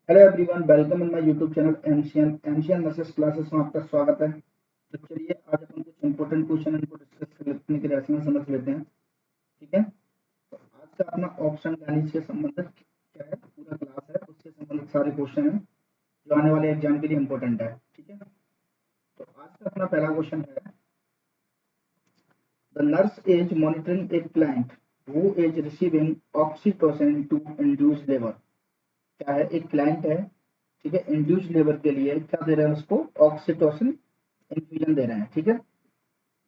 Hello everyone, welcome in my YouTube channel ancient nurses classes में आपका स्वागत है। तो चलिए आज अपन कुछ इंपॉर्टेंट क्वेश्चन इनको डिस्कस करने के लिए समझ लेते हैं। ठीक है, तो आज का अपना ऑप्शन गणित से संबंधित क्या है, पूरा क्लास है, उससे संबंधित सारे क्वेश्चन हैं जो आने वाले एग्जाम के लिए इंपॉर्टेंट है। ठीक है, तो आज का अपना पहला क्वेश्चन है, the nurse is monitoring a client who is receiving oxytocin to induce labour. क्या है, एक क्लाइंट है, ठीक है, इंड्यूस लेबर के लिए क्या दे रहे हैं उसको, ऑक्सीटोसिन इन्फ्यूजन दे रहे हैं। ठीक है,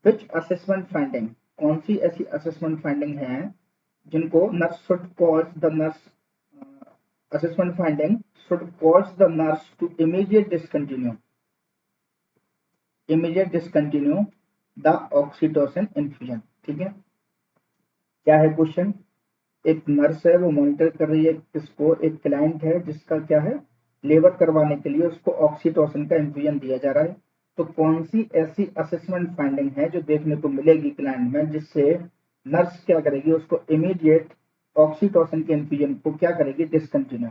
विच असेसमेंट फाइंडिंग, कौन सी ऐसी असेसमेंट फाइंडिंग है जिनको nurse should cause the nurse, assessment finding should cause the nurse to immediate discontinue the oxytocin infusion. ठीक है, क्या है क्वेश्चन, एक नर्स है, वो मॉनिटर कर रही है किसको, एक क्लाइंट है जिसका क्या है, लेबर करवाने के लिए उसको ऑक्सीटोसिन का इन्फ्यूजन दिया जा रहा है। तो कौन सी ऐसी असेसमेंट फाइंडिंग है जो देखने को मिलेगी क्लाइंट में, जिससे नर्स क्या करेगी, उसको इमीडिएट ऑक्सीटोसिन के इन्फ्यूजन को क्या करेगी, discontinue.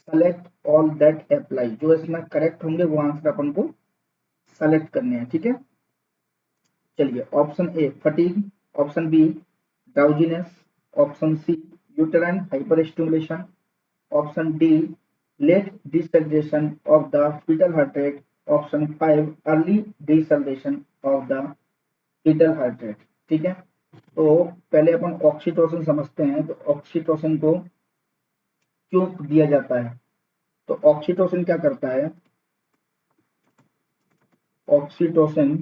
Select all that apply, जो इसमें करेक्ट होंगे वो आंसर अपन को सेलेक्ट करने हैं। ठीक है, चलिए, option A fatigue, option B drowsiness, option C uterine hyper stimulation, option D late deceleration of the fetal heart rate, option 5 early deceleration of the fetal heart rate. ठीक है, तो पहले अपन ऑक्सीटोसिन समझते हैं, तो ऑक्सीटोसिन को क्यों दिया जाता है। तो ऑक्सीटोसिन क्या करता है, ऑक्सीटोसिन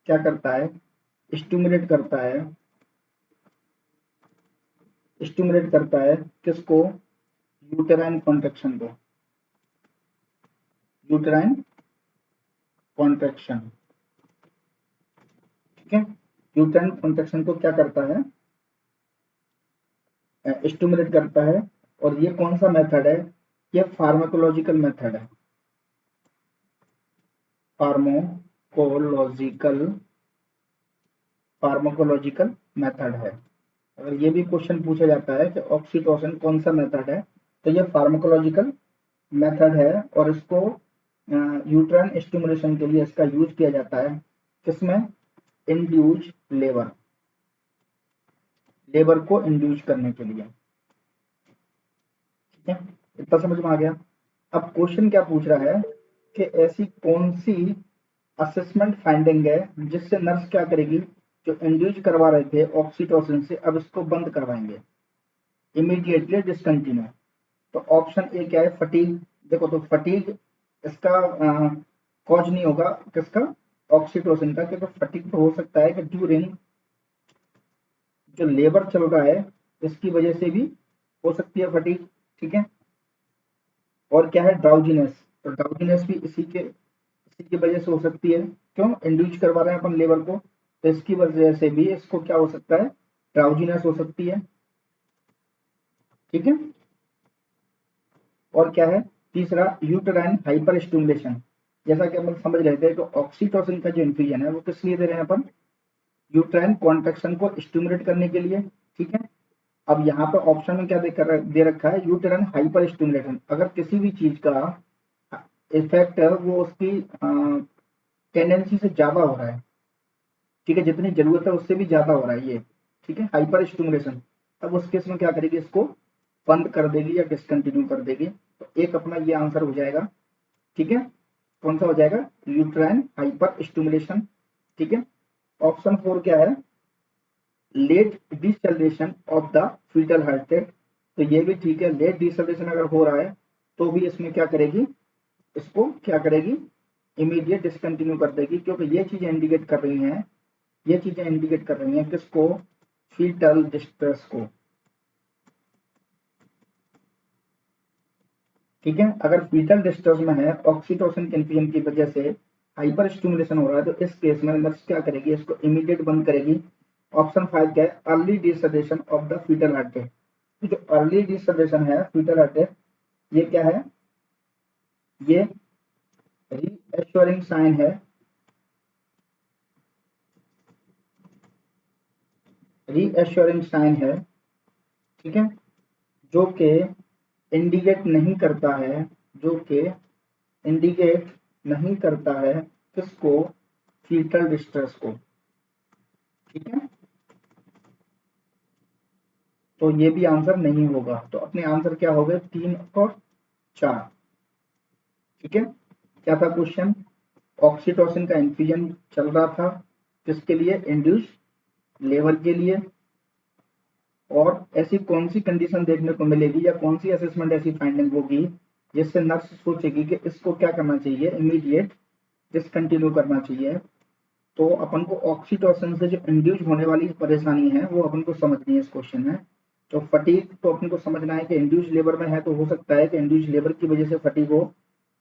क्या करता है, स्टिमुलेट करता है, स्टिमुलेट करता है किसको, यूटेराइन कॉन्ट्रैक्शन को, यूटेराइन कॉन्ट्रैक्शन। ठीक है, यूटेराइन कॉन्ट्रैक्शन को क्या करता है, स्टिमुलेट करता है। और ये कौन सा मेथड है, ये फार्माकोलॉजिकल मेथड है, फार्माकोलॉजिकल फार्माकोलॉजिकल मेथड है। अगर ये भी क्वेश्चन पूछा जाता है कि ऑक्सीटोसिन कौन सा मेथड है, तो ये फार्माकोलॉजिकल मेथड है और इसको यूट्राइन स्टिमुलेशन के लिए इसका यूज किया जाता है। किसमें, इंड्यूज लेबर, लेबर को इंड्यूस करने के लिए। ठीक है, इतना समझ में आ गया। अब क्वेश्चन क्या पूछ रहा है कि ऐसी कौन सी असेसमेंट फाइंडिंग है जिससे नर्स क्या करेगी, जो इंड्यूस करवा रहे थे ऑक्सीटोसिन से, अब इसको बंद करवाएंगे, इमीडिएटली डिसकंटिन्यू। तो ऑप्शन ए क्या है, फटीग। देखो, तो फटीग इसका कॉज नहीं होगा किसका, ऑक्सीटोसिन का, क्योंकि फटीग तो हो सकता है कि ड्यूरिंग जो लेबर चल रहा है इसकी वजह से भी हो सकती है फटीग। ठीक है, और क्या है, ड्राउजीनेस। तो ड्राउजीनेस भी इसी की वजह से हो सकती है, क्यों, इंड्यूस करवा रहे हैं अपन लेबर को, तो इसकी वजह से भी इसको क्या हो सकता है, ड्राउजीनेस हो सकती है। ठीक है, और क्या है, तीसरा यूटेराइन हाइपर स्टिमुलेशन। जैसा कि हम समझ रहे थे, तो ऑक्सीटोसिन का जो इन्फ्यूजन है वो किस लिए दे रहे हैं अपन, यूटेराइन कॉन्ट्रैक्शन को स्टिमुलेट करने के लिए। ठीक है, अब यहाँ पे ऑप्शन में क्या दे रखा है, यूटेराइन हाइपर स्टिमुलेशन। अगर किसी भी चीज का इफेक्ट है वो उसकी टेंडेंसी से ज्यादा हो रहा है, ठीक है, जितनी जरूरत है उससे भी ज्यादा हो रहा है ये, ठीक है, हाइपर स्टिमुलेशन, तब उस केस में क्या करेगी, इसको बंद कर देगी या डिसकंटिन्यू कर देगी। तो एक अपना ये आंसर हो जाएगा। ठीक है, कौन सा हो जाएगा, यूट्राइन हाइपर स्टिमुलेशन। ठीक है, ऑप्शन 4 क्या है, late deceleration of the fetal heart rate. तो ये भी ठीक है, लेट डिसैलेशन अगर हो रहा है तो भी इसमें क्या करेगी, इसको क्या करेगी, इमीडिएट डिसकंटिन्यू कर देगी, क्योंकि ये चीजें इंडिकेट कर रही हैं, ये चीजें इंडिकेट कर रही हैं किसको, फीटल डिस्ट्रेस को। ठीक है, अगर फीटल डिस्ट्रेस में है, ऑक्सीटोसिन के इन्फ्यूजन की वजह से हाइपर स्टिमुलेशन हो रहा है, तो इस केस में नर्स क्या करेगी, इसको इमीडिएट बंद करेगी। ऑप्शन 5 क्या है, early deceleration of the fetal heart rate. जो अर्ली डिसैलेशन है फीटल हार्ट रेट, ये क्या है, ये रीएश्योरिंग साइन है, रीएश्योरिंग साइन है। ठीक है, जो कि इंडिकेट नहीं करता है जो कि इंडिकेट नहीं करता है किसको, फीटल डिस्ट्रेस को। ठीक है, तो ये भी आंसर नहीं होगा। तो अपने आंसर क्या हो गए, 3 और 4। ठीक है, क्या था क्वेश्चन, ऑक्सीटोसिन का इन्फ्यूजन चल रहा था, किसके लिए, इंड्यूस लेबर के लिए। और ऐसी कौन सी कंडीशन देखने को मिलेगी या कौन सी असेसमेंट ऐसी फाइंडिंग होगी जिससे नर्स सोचेगी कि इसको क्या करना चाहिए, इमीडिएट डिसकंटिन्यू करना चाहिए। तो अपन को ऑक्सीटोसिन से जो इंड्यूस होने वाली परेशानी है वो अपन को समझनी है इस क्वेश्चन में। तो फटीग तो अपन को समझना है कि इंड्यूस लेबर में है, तो हो सकता है कि इंड्यूस लेबर की वजह से फटीग हो।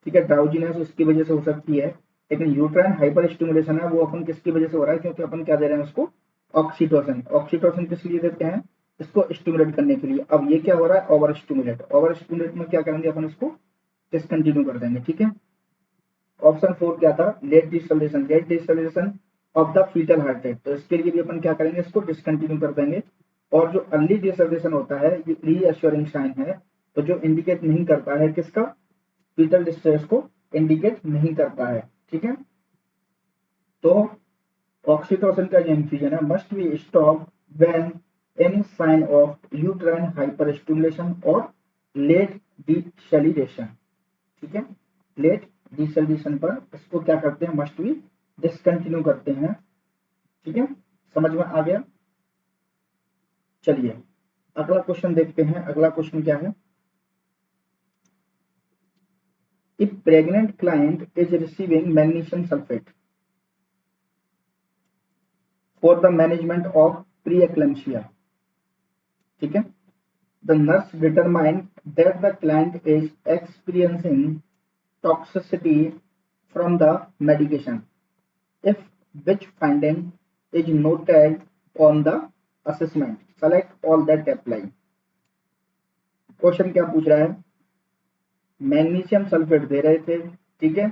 ठीक है, ड्राउजीनेस उसकी वजह से हो सकती है। लेकिन यूट्राइन हाइपर स्टिमुलेशन है वो अपन किसकी वजह से हो रहा है, क्योंकि अपन क्या दे रहे हैं उसको, ऑक्सीटोसिन। ऑक्सीटोसिन किस लिए देते हैं, इसको स्टिमुलेट करने के लिए। अब ये क्या हो रहा है, ओवर स्टिमुलेट। ओवर स्टिमुलेट में क्या करेंगे अपन, इसको डिसकंटिन्यू कर देंगे। ठीक है, ऑप्शन 4 क्या था, late deceleration, late deceleration of the fetal heart rate. तो इसके लिए भी अपन क्या करेंगे, इसको डिसकंटिन्यू कर देंगे। और जो अर्ली डिसोल्यूशन होता है ये रीअश्योरिंग साइन है, तो जो इंडिकेट नहीं करता है किसका, फीटल डिस्ट्रेस को इंडिकेट नहीं करता है। ठीक है, तो ऑक्सीटोसिन का जो इन्फ्यूजन है must be stop when any sign of uterine hyper stimulation और लेट डिसोल्यूशन। ठीक है, लेट डिसोल्यूशन पर इसको क्या करते हैं, मस्ट बी डिसकंटिन्यू करते हैं। ठीक है, समझ में आ गया। चलिए अगला क्वेश्चन देखते हैं। अगला क्वेश्चन क्या है, if pregnant client is receiving magnesium sulphate for the management of pre eclampsia. ठीक है, the nurse determine that the client is experiencing toxicity from the medication, if which finding is noted on the assessment, select all that apply। Question क्या पूछ रहा है, magnesium sulphate दे रहे थे। ठीक है,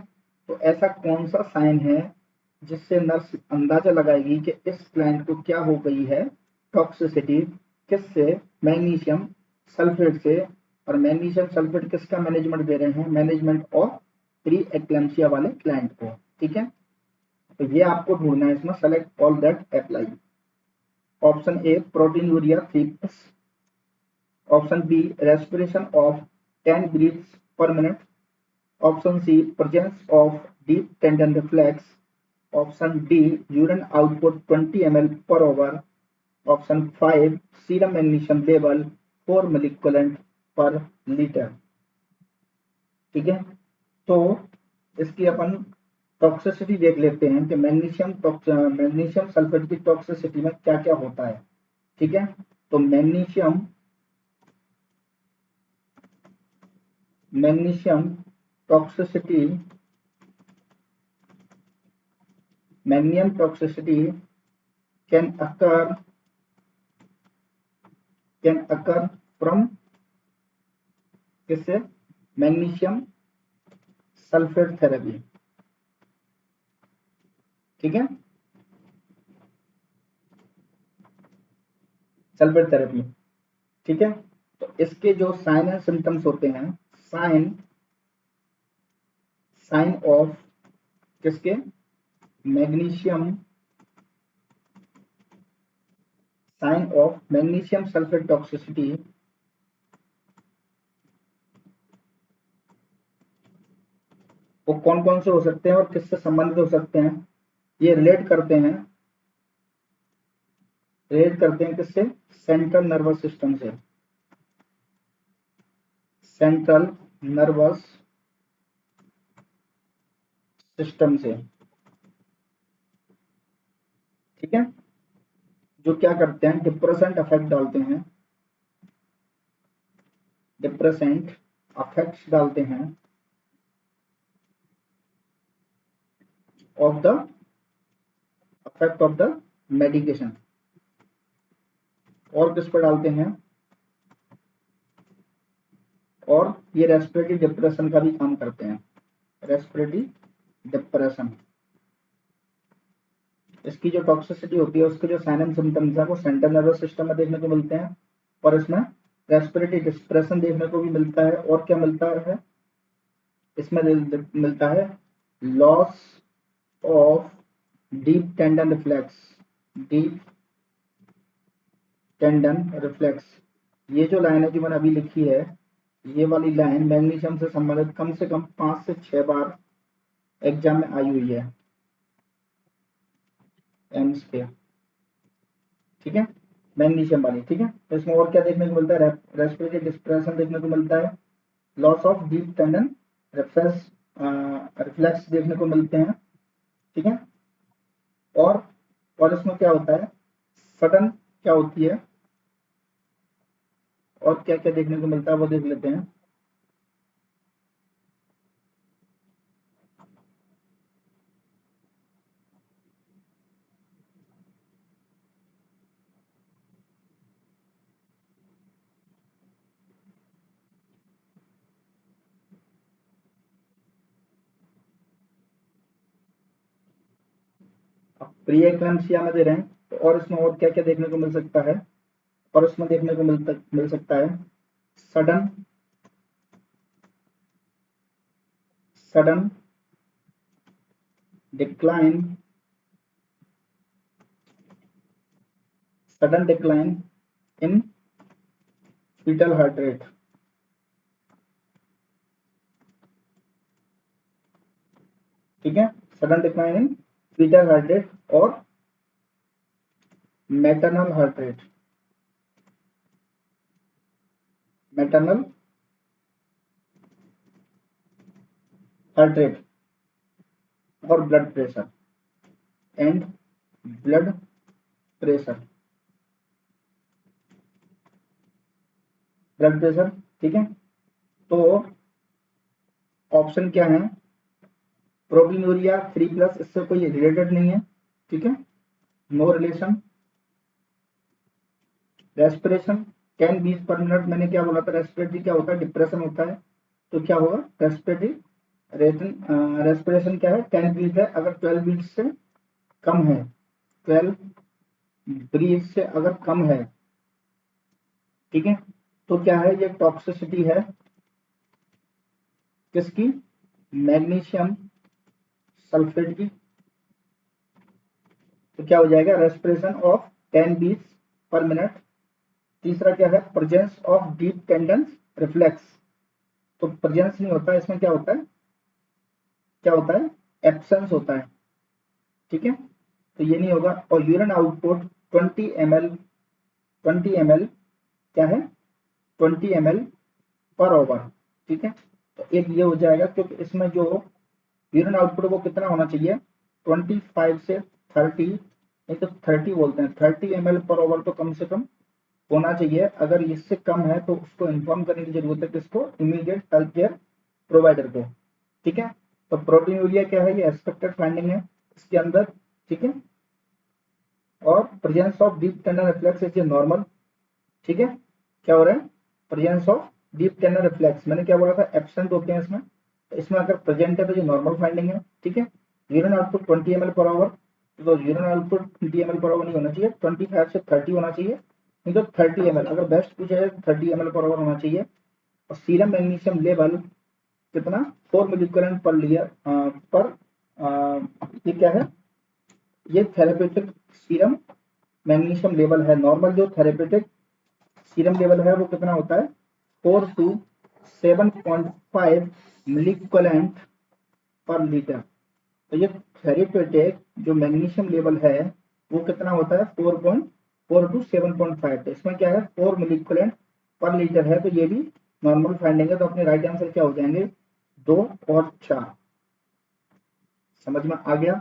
तो ऐसा कौन सा साइन है जिससे नर्स अंदाजा लगाएगी कि इस क्लाइंट को क्या हो गई है, टॉक्सिसिटी, किससे, मैग्नीशियम सल्फेट से। और मैग्नीशियम सल्फेट किसका मैनेजमेंट दे रहे हैं, मैनेजमेंट ऑफ प्री एक्लेम्सिया वाले क्लाइंट को। ठीक है, तो ये आपको ढूंढना है इसमें, select all that apply. Option A proteinuria 3+, option B respiration of 10 breaths per minute, option C presence of deep tendon reflex, option D urine output 20 ml per hour, option 5 serum magnesium level 4 milliequivalent per litre. ठीक है, तो इसकी अपन toxicity देख लेते हैं कि magnesium sulphate की toxicity में क्या क्या होता है। ठीक है, तो magnesium toxicity, magnesium toxicity can occur from किससे, मैग्नीशियम सल्फेट थेरेपी। ठीक है, सल्फेट थेरेपी। ठीक है, तो इसके जो साइन एंड सिम्टम्स होते हैं, साइन साइन ऑफ किसके, magnesium, sign of magnesium sulphate toxicity, वो कौन कौन से हो सकते हैं और किससे संबंधित हो सकते हैं, ये रिलेट करते हैं किससे, सेंट्रल नर्वस सिस्टम से, सेंट्रल नर्वस सिस्टम से। ठीक है, जो क्या करते हैं, डिप्रेसेंट अफेक्ट डालते हैं, डिप्रेसेंट अफेक्ट्स डालते हैं of the affect of the medication. और किस पर डालते हैं, और ये रेस्पिरेटरी डिप्रेशन का भी काम करते हैं, रेस्पिरेटरी डिप्रेशन। इसकी जो टॉक्सिसिटी होती है उसके जो साइन एंड सिम्टम्स है वो सेंट्रल नर्वस सिस्टम में देखने को मिलते हैं, और इसमें रेस्पिरेटरी डिप्रेशन देखने को भी मिलता है। और क्या मिलता है, इसमें मिलता है loss of deep tendon reflex, deep tendon reflex. ये जो लाइन है जो मैंने अभी लिखी है, ये वाली लाइन मैग्नीशियम से संबंधित कम से कम 5 से 6 बार एग्जाम में आई हुई है एम्स के, ठीक है, मैग्नीशियम वाली, ठीक है। तो इसमें और क्या देखने को मिलता है, रेस्पिरेटरी डिस्प्रेशन देखने को मिलता है, loss of deep tendon reflex reflex देखने को मिलते हैं, ठीक है। और इसमें क्या होता है, सडन क्या होती है, और क्या क्या देखने को मिलता है वो देख लेते हैं। अब प्री एक्लैम्सिया में दे रहे हैं, तो और इसमें और क्या क्या देखने को मिल सकता है, और इसमें देखने को मिल सकता है sudden sudden decline sudden decline in fetal heart rate, ठीक है, sudden decline in fetal heart rate और maternal heart rate, maternal heart rate और blood pressure and blood pressure, blood pressure, ठीक है। तो ऑप्शन क्या है, प्रोटीनूरिया 3+, इससे कोई रिलेटेड नहीं है, ठीक है, no relation. Respiration 10 beats per minute, मैंने क्या बोला था, रेस्पिरेटरी क्या होता है, डिप्रेशन होता है, तो क्या होगा, रेस्पिरेटरी रेस्पिरेशन क्या है, 10 बीट है, अगर 12 बीट से कम है, 12 ब्रीथ से अगर कम है, ठीक है, तो क्या है, ये टॉक्सिसिटी है किसकी, मैग्नीशियम सल्फेट की। तो क्या हो जाएगा, respiration of 10 beats per minute. तीसरा क्या है, presence of deep tendon reflex, तो प्रेजेंस नहीं होता, इसमें क्या होता है, क्या होता है, एब्सेंस होता है, ठीक है, तो ये नहीं होगा। और यूरिन आउटपुट 20 ml क्या है, 20 ml पर ओवर, ठीक है। तो एक ये हो जाएगा, क्योंकि इसमें जो यूरिन आउटपुट वो कितना होना चाहिए, 25 से 30, नहीं तो 30 बोलते हैं, 30 ml पर ओवर तो कम से कम होना चाहिए। अगर इससे कम है तो उसको इन्फॉर्म करने की जरूरत है किसको, इमीडिएट हेल्थ केयर प्रोवाइडर को, ठीक है। तो प्रोटीनूरिया क्या है, ये एक्सपेक्टेड फाइंडिंग है इसके अंदर, ठीक है। और presence of deep tendon reflex is normal, ठीक है। क्या हो रहा है, presence of deep tendon reflex, मैंने क्या बोला था, एब्सेंट होते हैं इसमें, तो इसमें अगर प्रेजेंट है तो ये नॉर्मल फाइंडिंग है, ठीक है। Urine output 20 ml per hour, तो urine output 20 ml per hour नहीं होना चाहिए, 25 से 30 होना चाहिए, नहीं तो 30 ml, अगर बेस्ट पूछा जाए 30 ml पर आवर होना चाहिए। और सीरम मैग्नीशियम लेवल कितना, 4 मिलीकरेंट पर लियर पर ये क्या है, ये थेरेपेटिक सीरम मैग्नीशियम लेवल है। नॉर्मल जो थेरेपेटिक सीरम लेवल है वो कितना होता है, 4 to 7.5 मिलीकोलेंट पर लीटर। तो ये थेरेपेटिक जो मैग्नीशियम लेवल है वो कितना होता है, 4.4 to 7.5, तो इसमें क्या है, 4 मिलीकोलेंट पर लीटर है, तो ये भी नॉर्मल फाइंडिंग है। तो अपने राइट आंसर क्या हो जाएंगे, 2 और 4। समझ में आ गया।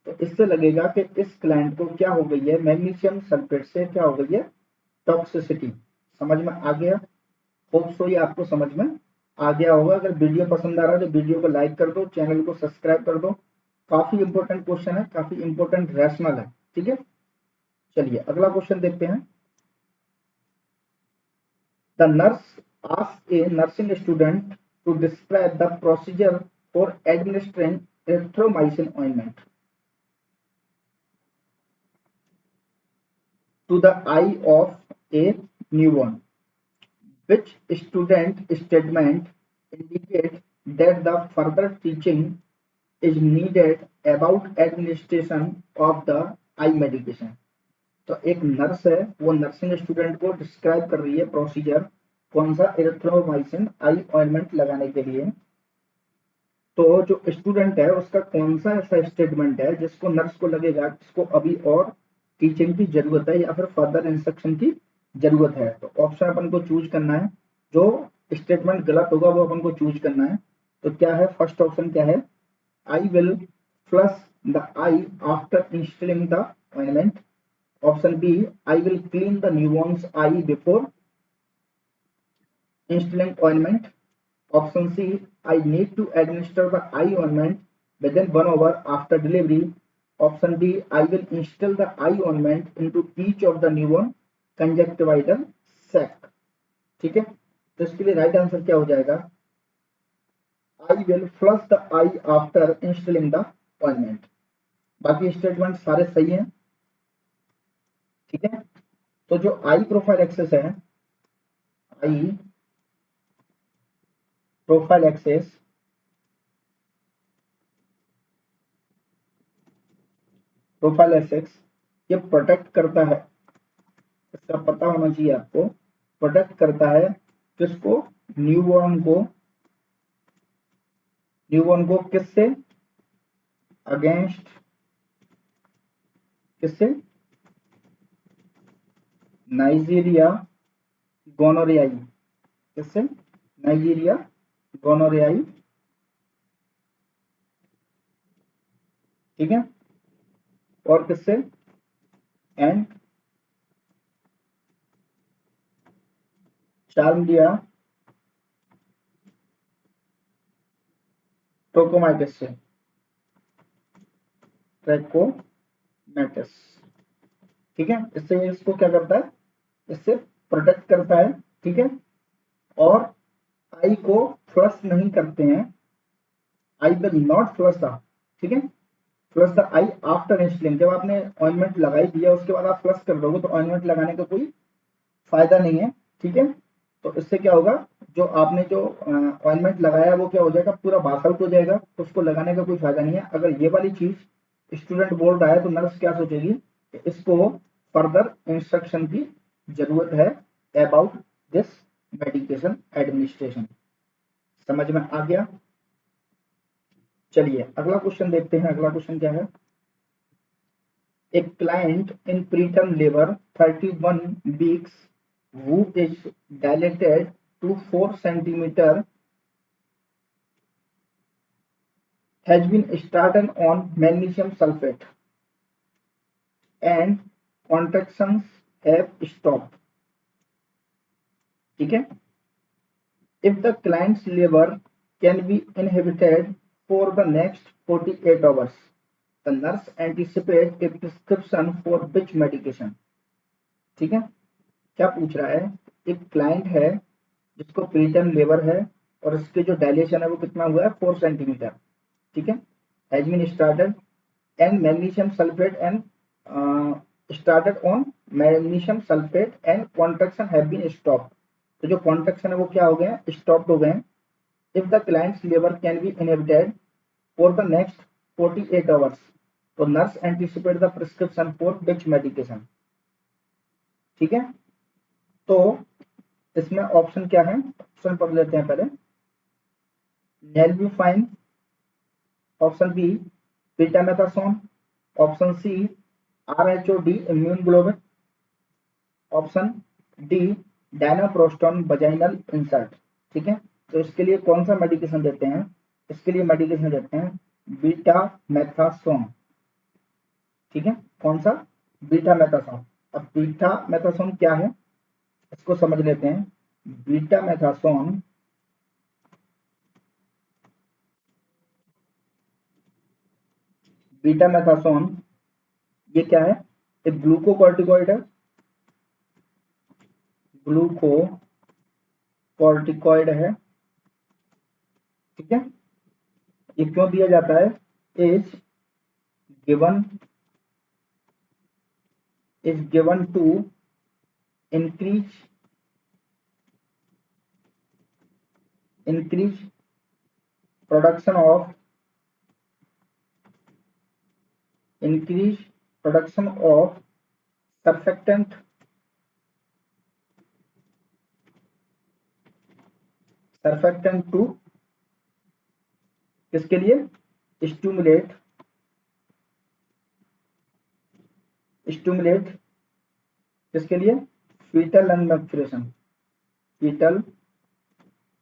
तो इससे लगेगा कि इस क्लाइंट को क्या हो गई है, मैग्नीशियम सल्फेट से क्या हो गई है, टॉक्सिसिटी। समझ में आ गया, होप सो ये आपको समझ में आ गया होगा। अगर वीडियो पसंद आ रहा है तो वीडियो को लाइक कर दो, चैनल को सब्सक्राइब कर दो। काफी इंपॉर्टेंट क्वेश्चन है, काफी इंपॉर्टेंट रैशनल है, ठीक है। चलिए अगला क्वेश्चन देखते हैं। The nurse asked a nursing student to describe the procedure for administering erythromycin ointment to the eye of a newborn. Which student statement indicate that the further teaching is needed about administration of the eye medication। तो एक nurse है, वो nursing student को describe कर रही है procedure, कौन सा, एरिथ्रोमाइसिन आई ऑइंटमेंट लगाने के लिए। तो जो स्टूडेंट है उसका कौन सा ऐसा स्टेटमेंट है जिसको नर्स को लगेगा इसको अभी और टीचिंग की जरूरत है या फिर फर्दर इंस्ट्रक्शन की जरूरत है। तो ऑप्शन अपन को चूज करना है, जो स्टेटमेंट गलत होगा वो अपन को चूज करना है। तो क्या है, फर्स्ट ऑप्शन क्या है, I will flush the eye after instilling the ointment. Option B, I will clean the newborn's eye before instilling ointment। Option C, I need to administer the eye ointment within 1 hour after delivery। Option D, I will instill the eye ointment into each of the newborn conjunctival sac। ठीक है, तो इसके लिए right answer क्या हो जाएगा, I will flush the eye after instilling the ointment। बाकी statement सारे सही हैं। ठीक है, तो जो आई प्रोफाइल एक्सेस है, आई प्रोफाइल एक्सेस ये प्रोटेक्ट करता है, इसका पता होना चाहिए आपको, प्रोटेक्ट करता है किसको, न्यूबॉर्न को किससे, अगेंस्ट किससे, नाइजीरिया गोनोरियाई, किससे, नाइजीरिया गोनोरियाई। ठीक है, और किससे, एंड चार्मडिया ट्रोकोमाइटिस से, ट्रैकोमैटिस। ठीक है, इससे इसको क्या करता है, इससे प्रोटेक्ट करता है। ठीक है, और आई को फ्लश नहीं करते हैं, I will not flush the, ठीक है, flush the eye after instilling. जब आपने ऑइंटमेंट लगाई दिया उसके बाद आप फ्लश कर दोगे तो ऑइंटमेंट लगाने का कोई फायदा नहीं है। ठीक है, तो इससे क्या होगा, जो आपने जो ऑइंटमेंट लगाया वो क्या हो जाएगा, पूरा बास आउट हो जाएगा, तो उसको लगाने का कोई फायदा नहीं है। अगर ये वाली चीज स्टूडेंट बोल रहा है तो नर्स क्या सोचेगी कि इसको फर्दर इंस्ट्रक्शन की जरूरत है अबाउट दिस मेडिकेशन एडमिनिस्ट्रेशन। समझ में आ गया। चलिए अगला क्वेश्चन देखते हैं। अगला क्वेश्चन क्या है, A client in preterm labor 31 weeks who is dilated to 4 centimeter has been started on magnesium sulfate and contractions have stopped। ठीक है, if the client's labor can be inhibited for the next 48 hours, the nurse anticipate a prescription for which medication। ठीक है, क्या पूछ रहा है, एक client है जिसको प्रीटर्म लेबर है और इसके जो डायलेशन है वो कितना हुआ है, 4 सेंटीमीटर। ठीक है, has been started and magnesium sulphate and started on magnesium sulphate and contraction have been stop. तो जो कॉन्ट्रैक्शन है वो क्या हो गए हैं, स्टॉप हो गए हैं। If the client's labour can be inhibited for the next 48 hours, तो nurse anticipate the prescription for which medication. ठीक है, तो इसमें ऑप्शन क्या है, ऑप्शन पढ़ लेते हैं पहले। Nalbuphine, option B betamethasone, option C RhoD immune globin, option D dinoprostone vaginal insert. ठीक है, तो इसके लिए कौन सा मेडिकेशन देते हैं, इसके लिए मेडिकेशन देते हैं बीटामेथासोन। ठीक है, कौन सा, बीटामेथासोन। अब बीटामेथासोन क्या है इसको समझ लेते हैं। बीटामेथासोन ये क्या है, एक ग्लूकोकॉर्टिकॉइड है, ग्लूकोकॉर्टिकॉइड है। ठीक है, ये क्यों दिया जाता है, is given to increase production of increase production of surfactant to किसके लिए स्टूमुलेट किसके लिए fetal lung maturation fetal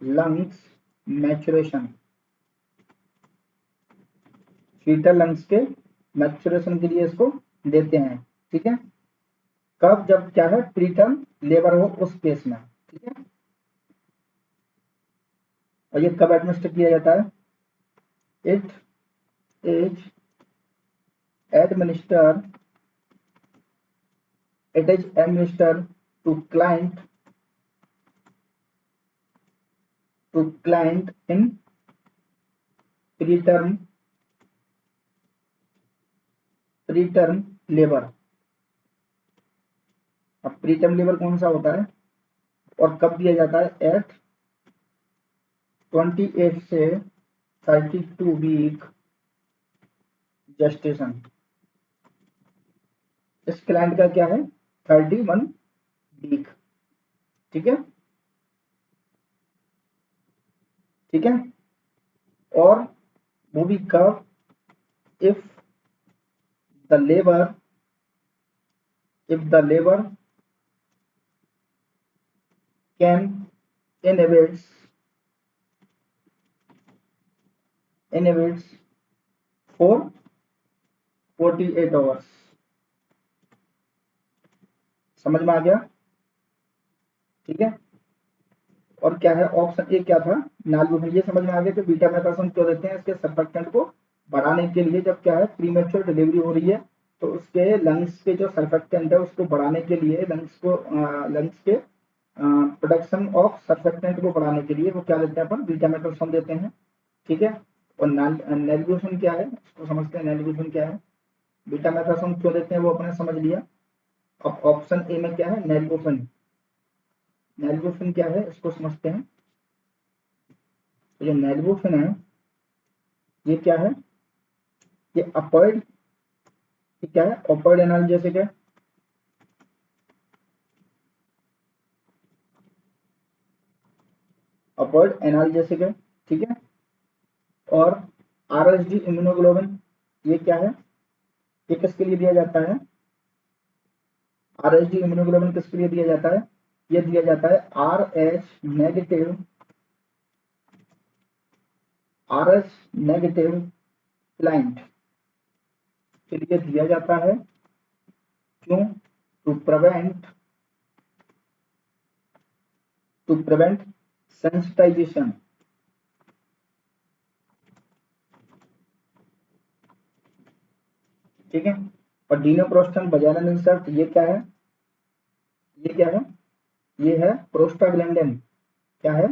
lungs maturation fetal lungs के मैच्योरेशन के लिए इसको देते हैं। ठीक है, कब जब क्या है प्रीटर्म लेबर हो उस केस में। ठीक है, और ये कब एडमिनिस्टर किया जाता है it is administer to client in preterm labour. अब प्रीटर्म लेबर कौन सा होता है और कब दिया जाता है एट 28 से 32 वीक जेस्टेशन। इस क्लाइंट का क्या है 31 वीक। ठीक है, ठीक है, और वो भी कब if the labour can inhibits for 48 hours. समझ में आ गया? ठीक है, और क्या है ऑप्शन ए क्या था नालबुमिन। ये समझ में आ गया कि बीटा मेथासोन क्यों देते हैं इसके सर्फेक्टेंट को बढ़ाने के लिए। जब क्या है प्रीमेच्योर डिलीवरी हो रही है तो उसके लंग्स के जो सर्फेक्टेंट है उसको बढ़ाने के लिए लंग्स के प्रोडक्शन ऑफ सर्फेक्टेंट को बढ़ाने के लिए वो क्या देते हैं अपन बीटा मेथासोन देते हैं। ठीक है, और नैलब्यूसिन क्या है उसको समझते हैं। नैलब्यूसिन क्या है बीटा मेथासोन क्यों देते हैं वो अपने समझ लिया। अब ऑप्शन ए में क्या है नैलब्यूफिन क्या है इसको समझते हैं। तो जो नैलब्यूफिन है ये क्या है ये अपॉइड क्या है ऑपॉइड एनाल्जेसिक है। अपॉइड एनाल्जेसिक है। ठीक है, और आरएसडी इम्यूनोग्लोबिन ये क्या है ये किसके लिए दिया जाता है आरएसडी इम्यूनोग्लोबिन किसके लिए दिया जाता है ये दिया जाता है आरएच नेगेटिव क्लाइंट के लिए दिया जाता है। क्यों टू प्रिवेंट सेंसिटाइजेशन। ठीक है, और डीनोप्रोस्टन वजाइनल इंसर्ट ये क्या है ये है प्रोस्टाग्लैंडिन। क्या है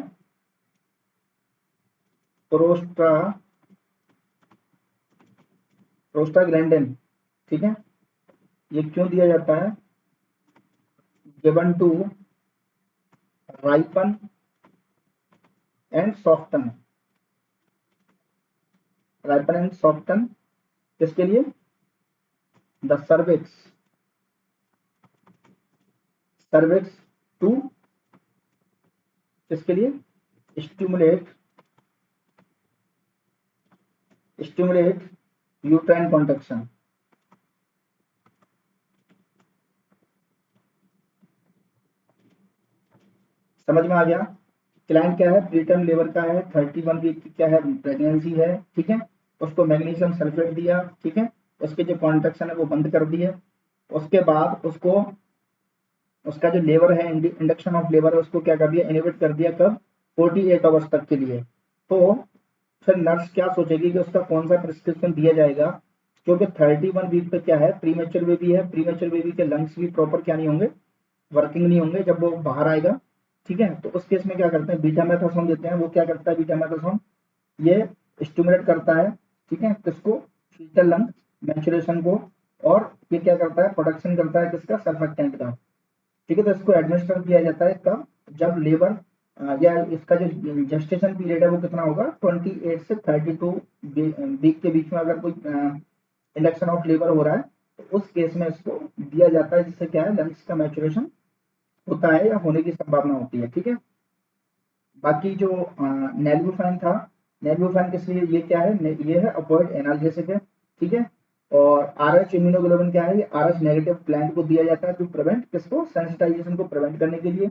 प्रोस्टाग्लैंडिन। ठीक है, ये क्यों दिया जाता है given to ripen and soften किसके लिए द सर्विक्स टू किसके लिए स्टिमुलेट यूट्राइन कॉन्ट्रैक्शन। समझ में आ गया? क्लाइंट क्या है प्रीटर्म लेबर का है 31 वीक की क्या है प्रेगनेंसी है। ठीक है, उसको मैग्नीशियम सल्फेट दिया। ठीक है, उसके जो कॉन्ट्रैक्शन है वो बंद कर दिए। उसके बाद उसका जो लेबर है इंडक्शन ऑफ लेबर है उसको क्या कर दिया इनहिबिट कर दिया। कब 48 आवर्स तक के लिए। तो फिर नर्स क्या सोचेगी कि उसका कौन सा प्रिस्क्रिप्शन दिया जाएगा क्योंकि 31 वीक पे क्या है प्रीमेच्योर बेबी है। प्रीमेच्योर बेबी के लंग्स भी प्रॉपर क्या नहीं होंगे वर्किंग नहीं होंगे जब वो बाहर आएगा। ठीक है, तो उस केस में क्या करते हैं बीटा मेथासोन देते हैं। वो क्या करता है बीटा मेथासोन ये स्टिमुलेट करता है। ठीक है, किसको फीटल लंग मैच्योरेशन को, और ये क्या करता है प्रोडक्शन करता है किसका सर्फेक्टेंट का। ठीक है, तो इसको एडमिनिस्टर किया जाता है कब जब लेबर या इसका जो जेस्टेशन पीरियड है वो कितना होगा, 28 से 32 वीक के बीच में अगर कोई इंडक्शन ऑफ लेबर हो रहा है तो उस केस में इसको दिया जाता है, जिससे क्या है लंग्स का मैचुरेशन होता है या होने की संभावना होती है। ठीक है, बाकी जो नेल्वोफाइन था, नेल्वोफाइन किस लिए, ये क्या है, ये है अपवर्ड एनाल्जेसिक है। ठीक है, और आरएच इम्यूनोग्लोबिन क्या है, ये आरएच नेगेटिव प्लांट को दिया जाता है टू प्रिवेंट किसको, सेंसिटाइजेशन को प्रिवेंट करने के लिए।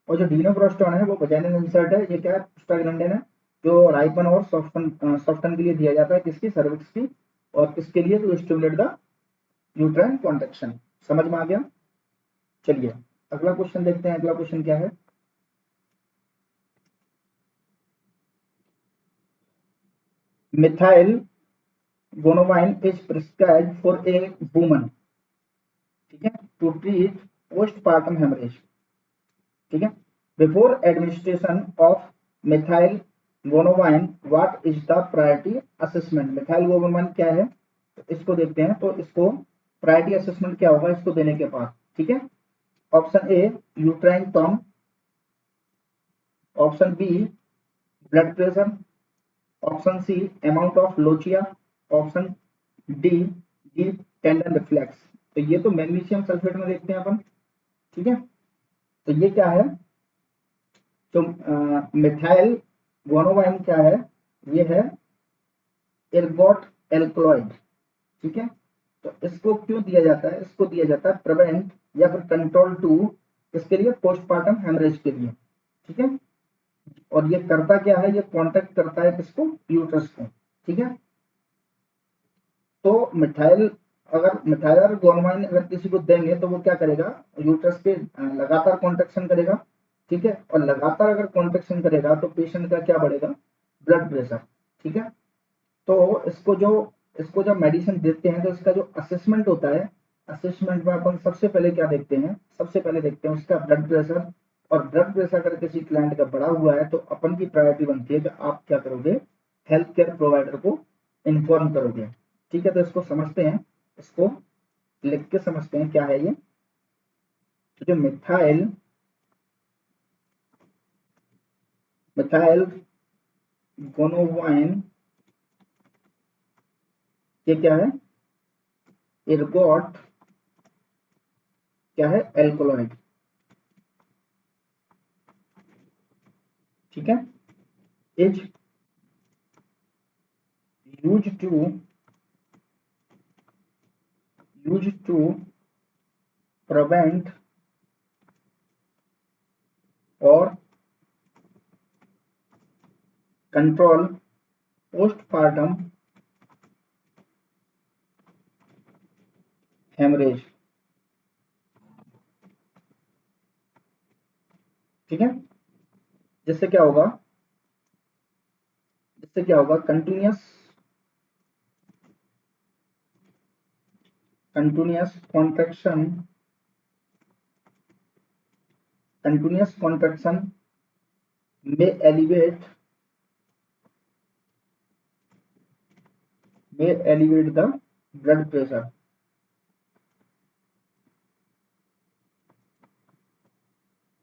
और जो डिनोप्रोस्टोन है वो वजाइनल इंसर्ट है, ये क्या है, प्रोस्टाग्लैंडिन है, जो राइपन और सॉफ्टन के लिए दिया जाता है, किसकी, सर्विक्स की। और किसके लिए, to stimulate the uterine contraction. समझ में आ गया। चलिए अगला क्वेश्चन देखते हैं, अगला क्वेश्चन क्या है। Methyl gonovine is prescribed for a woman, ठीक है, टू ट्रीट पोस्टपार्टम हेमरेज। ठीक है, before administration of methyl gonovine what is the priority assessment. Methyl gonovine क्या है, तो इसको देखते हैं, तो इसको प्रायोरिटी असेसमेंट क्या होगा इसको देने के बाद। ठीक है, option A uterine tone, option B blood pressure, option C amount of lochia, option D deep tendon reflex. तो ये तो मैग्नीशियम सल्फेट में देखते हैं अपन। ठीक है, तो ये क्या है, तो मिथाइल गोनोवाइन क्या है, ये है एर्गोट एल्कलॉइड। ठीक है, तो इसको क्यों दिया जाता है, इसको दिया जाता है प्रिवेंट या फिर कंट्रोल टू, इसके लिए पोस्टपार्टम हेमरेज के लिए। ठीक है, और ये करता क्या है, ये कॉन्टेक्ट करता है किसको, यूट्रस को। ठीक है, तो मिथाइल और गोनवाइन अगर किसी को देंगे तो वो क्या करेगा, यूट्रस के लगातार कॉन्ट्रेक्शन करेगा। ठीक है, और लगातार अगर कॉन्ट्रेक्शन करेगा तो पेशेंट का क्या बढ़ेगा, ब्लड प्रेशर। ठीक है, तो इसको जब मेडिसिन देते हैं तो इसका जो असेसमेंट होता है, असेसमेंट में अपन सबसे पहले क्या देखते हैं, सबसे पहले देखते हैं उसका ब्लड प्रेशर। और ब्लड प्रेशर अगर किसी क्लाइंट का बढ़ा हुआ है तो अपन की प्रायोरिटी बनती है कि आप क्या करोगे, हेल्थ केयर प्रोवाइडर को इन्फॉर्म करोगे। ठीक है, तो इसको समझते हैं, इसको लिख के समझते हैं क्या है ये। तो जो मिथाइल मिथाइल गोनोवाइन ये क्या है, एर्गोट क्या है, एल्कोलॉइड। ठीक है, इज यूज टू प्रिवेंट और कंट्रोल पोस्टपार्टम हेमरेज। ठीक है, जिससे क्या होगा, continuous contraction, may elevate the blood pressure.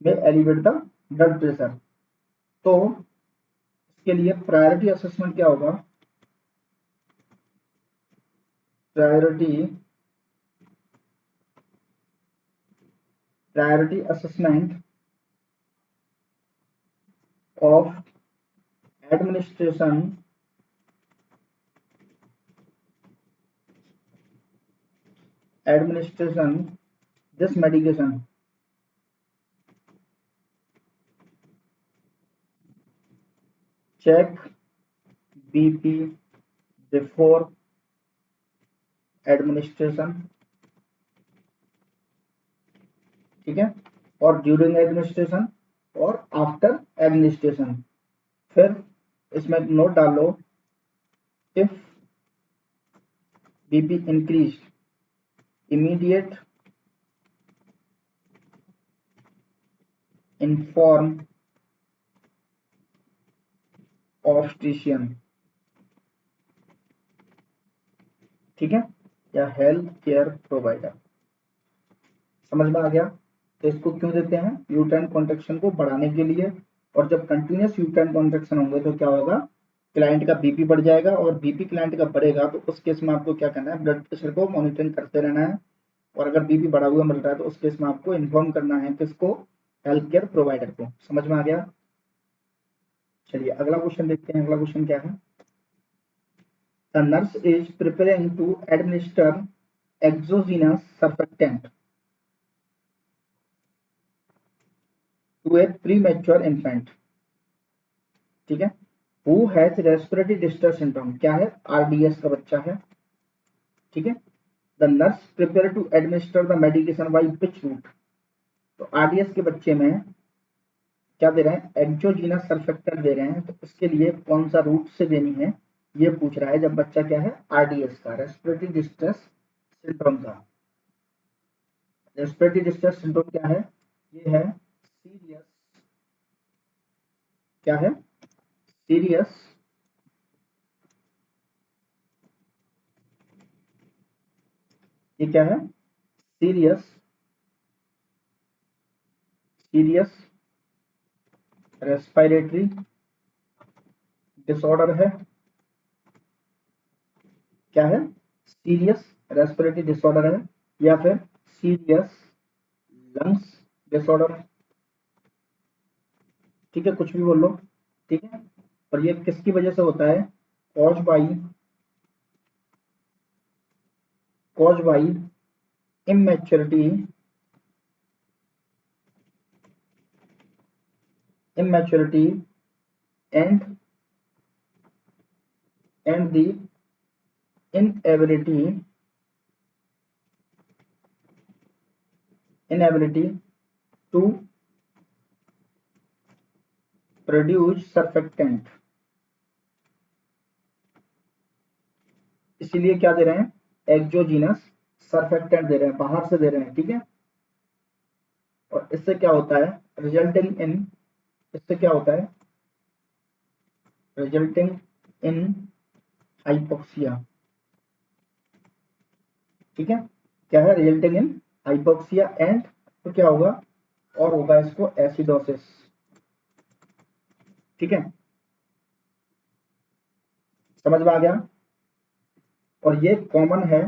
May elevate the blood pressure. तो इसके लिए प्रायोरिटी असेसमेंट क्या होगा, priority assessment of administration this medication check BP before administration। ठीक है, और ड्यूरिंग एडमिनिस्ट्रेशन और आफ्टर एडमिनिस्ट्रेशन। फिर इसमें नोट डालो, if BP increase immediate inform obstetrician. ठीक है, या हेल्थ केयर प्रोवाइडर। समझ में आ गया। तो इसको क्यों देते हैं, यूट्राइन कॉन्ट्रैक्शन को बढ़ाने के लिए और जब कंटिन्यूस यूट्राइन कॉन्ट्रैक्शन होंगे तो क्या होगा, क्लाइंट का बीपी बढ़ जाएगा, और बीपी क्लाइंट का बढ़ेगा तो उस केस में आपको क्या करना है, ब्लड प्रेशर को मॉनिटरिंग करते रहना है। और अगर बीपी बढ़ा हुआ मिल रहा है तो उस केस में आपको इन्फॉर्म करना है किसको, हेल्थ केयर प्रोवाइडर को। समझ में आ गया। चलिए अगला क्वेश्चन देखते हैं। अगला क्वेश्चन क्या है, the nurse is preparing to administer exogenous surfactant to a premature infant, ठीक है, who has respiratory distress syndrome, क्या है, RDS का बच्चा है, ठीक है। the nurse prepare to administer the medication by which route, तो RDS के बच्चे में क्या दे रहे हैं, एक्सोजीनस सर्फेक्टेंट दे रहे हैं, तो इसके लिए कौन सा रूट से देनी है ये पूछ रहा है, जब बच्चा क्या है, RDS का, रेस्पिरेटरी डिस्ट्रेस सिंड्रोम का। रेस्पिरेटरी डिस्ट्रेस सिंड्रोम क्या है, ये है सीरियस, क्या है, सीरियस ये क्या है, सीरियस सीरियस रेस्पिरेटरी डिसऑर्डर है, क्या है, सीरियस रेस्पिरेटरी डिसऑर्डर है, या फिर सीरियस लंग्स डिसऑर्डर, ठीक है, कुछ भी बोल लो, ठीक है। और ये किसकी वजह से होता है, cause by immaturity and the inability to produce surfactant, इसीलिए क्या दे रहे हैं, एक्सोजीनस सर्फेक्टेंट दे रहे हैं, बाहर से दे रहे हैं, ठीक है। और इससे क्या होता है, रिजल्टिंग इन, इससे क्या होता है, रिजल्टिंग इन हाइपोक्सिया, ठीक है, क्या है, रिजल्टिंग इन हाइपोक्सिया एंड, तो क्या होगा, और होगा इसको एसिडोसिस, ठीक है, समझ में आ गया। और ये कॉमन है,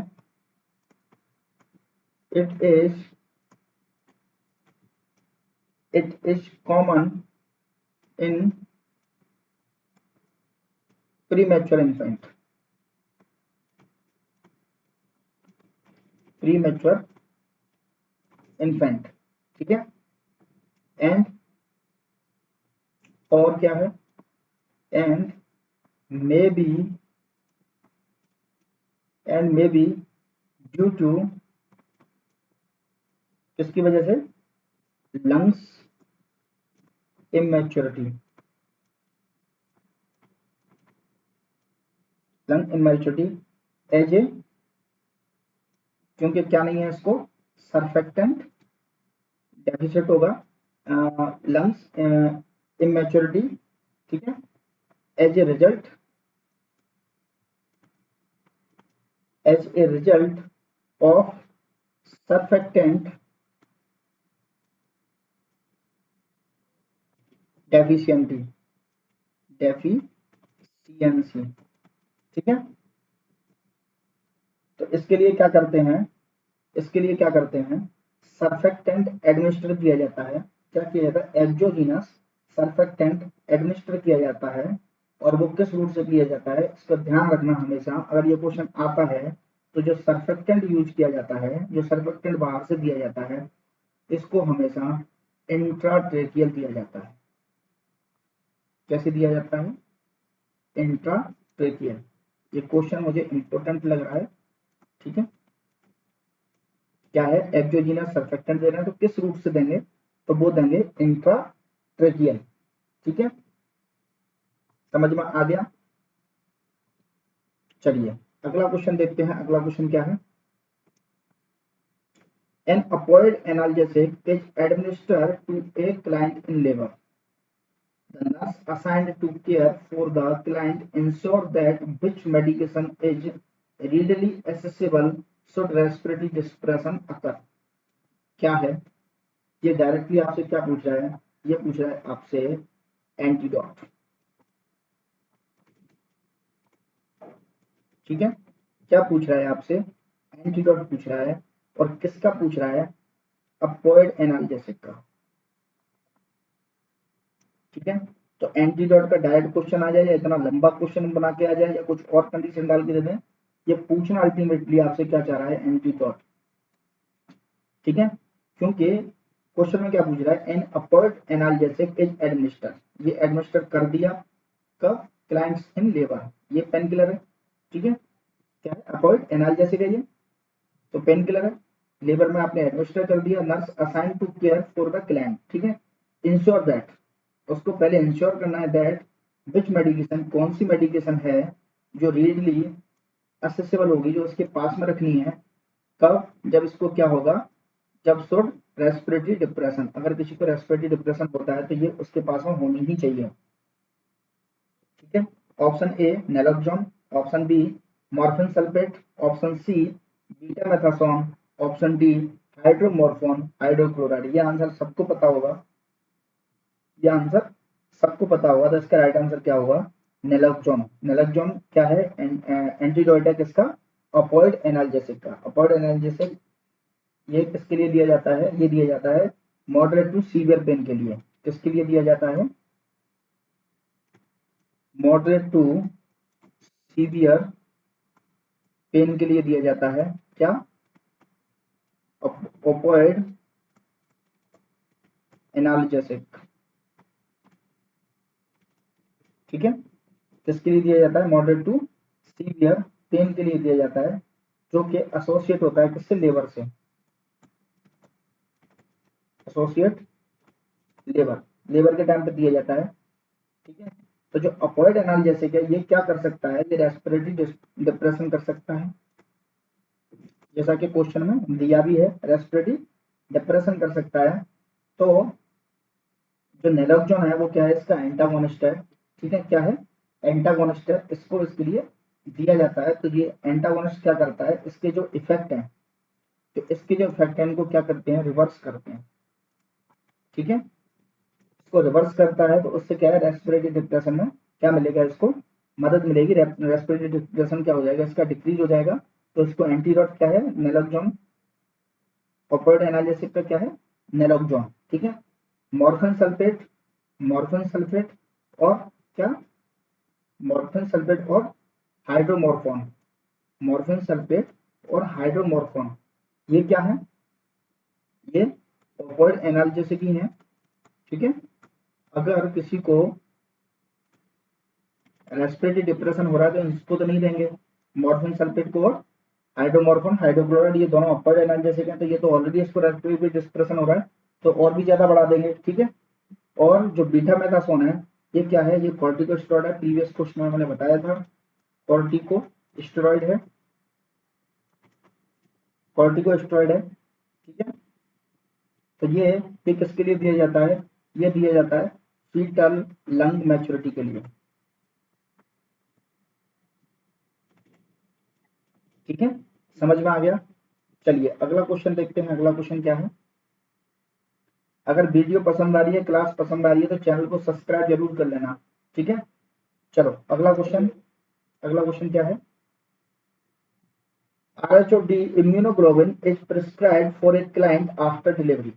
it is common in premature infant, ठीक है। एंड, और क्या है, and may be due to, किसकी वजह से, lungs immaturity, lung immaturity as a, क्योंकि क्या नहीं है इसको, सर्फेक्टेंट डेफिसिट होगा, लंग्स इमेच्योरिटी, ठीक है, as a result of surfactant deficiency, ठीक है। तो इसके लिए क्या करते हैं, सर्फेक्टेंट एडमिनिस्टर किया जाता है, क्या किया जाता है, एक्सोजीनस सर्फेक्टेंट एडमिनिस्टर किया जाता है। और वो किस रूट से किया जाता है, इसका ध्यान रखना हमेशा, अगर ये क्वेश्चन आता है तो जो सर्फेक्टेंट यूज किया जाता है, जो सर्फेक्टेंट बाहर से दिया जाता है, इसको हमेशा इंट्राट्रेकियल दिया जाता है। कैसे दिया जाता है, इंट्राट्रेकियल। ये क्वेश्चन मुझे इंपॉर्टेंट लग रहा है, ठीक है। क्या है, एक्सोजीनस सर्फेक्टेंट दे रहे हैं तो किस रूट से देंगे, तो वो देंगे इंट्राट्रेकियल, ठीक है, समझ में आ गया। चलिए अगला क्वेश्चन देखते हैं। अगला क्वेश्चन क्या है, an opioid analgesic is administered to a client in labour, the nurse assigned to care for the client ensure that which medication is readily accessible should respiratory depression occur, क्या है, ये directly आपसे क्या पूछ रहा है, ये पूछ रहा है आपसे एंटीडोट। ठीक है, क्या पूछ रहा है आपसे, एंटीडोट पूछ रहा है, और किसका पूछ रहा है, अपॉइड एनाल्जेसिक का। ठीक है, तो एंटीडोट का डायरेक्ट क्वेश्चन आ जाए या इतना लंबा क्वेश्चन बना के आ जाए या कुछ और कंडीशन डाल के दे दें, ये पूछना अल्टीमेटली आपसे क्या चाह रहा है, एंटीडोट। ठीक है, क्योंकि क्वेश्चन में क्या पूछ रहा है, an opioid analgesic is administer, ये एडमिनिस्टर कर दिया कब, क्लाइंट्स इन लेबर, ये पेन किलर है। ठीक है, क्या है, अपॉइड एनाल्जेसिक है ये, तो पेन किलर है, लेबर में आपने एडमिनिस्टर कर दिया, nurse assign to care for the client. ठीक है, इंश्योर दैट, उसको पहले इंश्योर करना है दैट विच मेडिकेशन, कौन सी मेडिकेशन है जो रीडली असेसेबल होगी, जो उसके पास में रखनी है, कब, जब इसको क्या होगा, जब शुड रेस्पिरेटरी डिप्रेशन, अगर किसी को रेस्पिरेटरी डिप्रेशन होता है तो ये उसके पास में होनी ही चाहिए। ठीक है, option A naloxone, option B morphine sulphate, option C betamethasone, option D hydromorphone hydrochloride. ये आंसर सबको पता होगा, ये आंसर सबको पता होगा, तो इसका राइट आंसर क्या होगा, नैलोक्सोन। नैलोक्सोन क्या है, एंटीडोट है किसका, अपॉइड एनाल्जेसिक का। अपॉइड एनाल्जेसिक ये किसके लिए दिया जाता है, ये दिया जाता है मॉडरेट टू सीवियर पेन के लिए। किसके लिए दिया जाता है, मॉडरेट टू सीवियर पेन के लिए दिया जाता है, क्या, ओपोइड एनाल्जेसिक। ठीक है, किसके लिए दिया जाता है, मॉडरेट टू सीवियर पेन के लिए दिया जाता है, जो कि एसोसिएट होता है किससे, लेबर से, एसोसिएट लेबर, लेबर के टाइम पे दिया जाता है। ठीक है, तो जो अपॉइड एनाल्जेसिक है ये क्या कर सकता है, ये रेस्पिरेटरी डिप्रेशन कर सकता है, जैसा कि क्वेश्चन में दिया भी है, रेस्पिरेटरी डिप्रेशन कर सकता है। तो जो नैलोक्सोन है वो क्या है, इसका एंटागोनिस्ट है। ठीक है, क्या है, एंटागोनिस्ट है, इसको इसके लिए दिया जाता है। तो ये एंटागोनिस्ट क्या करता है, इसके जो इफेक्ट है, तो इसके जो इफेक्ट है इनको क्या करते हैं, रिवर्स करते हैं। ठीक है, इसको रिवर्स करता है, तो उससे क्या है, रेस्पिरेटरी डिप्रेशन में क्या मिलेगा, इसको मदद मिलेगी, रेस्पिरेटरी डिप्रेशन क्या हो जाएगा, इसका डिक्रीज हो जाएगा। तो इसको एंटीडोट क्या है, नैलोक्सोन, ऑपोइड एनाल्जेसिक का क्या है, नैलोक्सोन। ठीक है, मॉर्फिन सल्फेट, मॉर्फिन सल्फेट और क्या, मॉर्फिन सल्फेट और हाइड्रोमोर्फोन, मॉर्फिन सल्फेट और हाइड्रोमोर्फोन, ये क्या है, ये ऑपोइड एनाल्जेसिक ही है। ठीक है, अगर किसी को रेस्पिरेटरी डिप्रेशन हो रहा है तो इसको तो नहीं देंगे, मॉर्फिन सल्फेट को और हाइड्रोमोर्फोन हाइड्रोक्लोराइड, ये दोनों अपर एनाल्जेसिक हैं, तो ये तो ऑलरेडी इसको रेस्पिरेटरी डिप्रेशन हो रहा है, तो और भी ज्यादा बढ़ा देंगे। ठीक है, और जो बीटामेथासोन है ये क्या है, ये कॉर्टिकोस्टेरॉइड है, प्रीवियस क्वेश्चन में मैंने बताया था, कॉर्टिकोस्टेरॉइड है, कॉर्टिकोस्टेरॉइड है। ठीक है, तो ये किसके लिए दिया जाता है, ये दिया जाता है फीटल लंग मैच्योरिटी के लिए। ठीक है, समझ में आ गया। चलिए अगला क्वेश्चन देखते हैं, अगला क्वेश्चन क्या है। अगर वीडियो पसंद आ रही है, क्लास पसंद आ रही है तो चैनल को सब्सक्राइब जरूर कर लेना। ठीक है, चलो अगला क्वेश्चन, अगला क्वेश्चन क्या है, RHOD immunoglobulin is prescribed for a client after delivery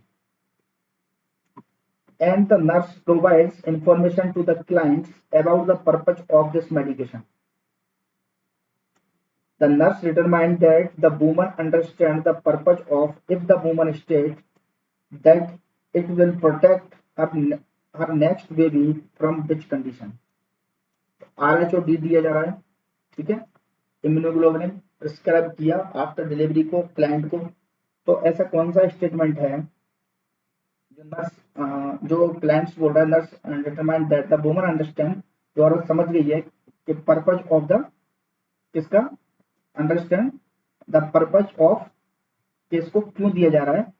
and the nurse provides information to the clients about the purpose of this medication. The nurse determined that the woman understands the purpose of if the woman states that it will protect her next baby from which condition. RHOD दिया जा रहा है। ठीक है, immunoglobulin prescribe किया after delivery को client को, तो ऐसा कौन सा स्टेटमेंट है जो नर्स, जो क्लाइंट्स बोल रहा है, nurse determine that the woman understand, जो औरत समझ गई है कि पर्पज ऑफ द, किसका, अंडरस्टैंड द पर्पज ऑफ, कि इसको क्यों दिया जा रहा है,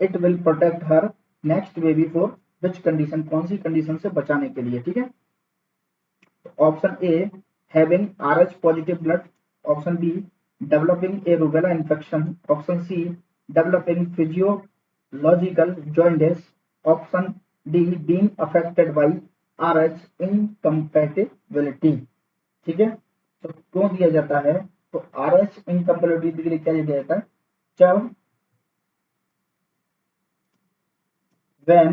it will protect her next baby for which condition, कौन सी कंडीशन से बचाने के लिए। ठीक है, option A having RH positive blood, option B developing a rubella infection, option C developing physiological jaundice, option D being affected by RH incompatibility. ठीक है, तो क्यों दिया जाता है, तो RH इनकम्पैटिबिलिटी के लिए क्या दिया जाता है, जब when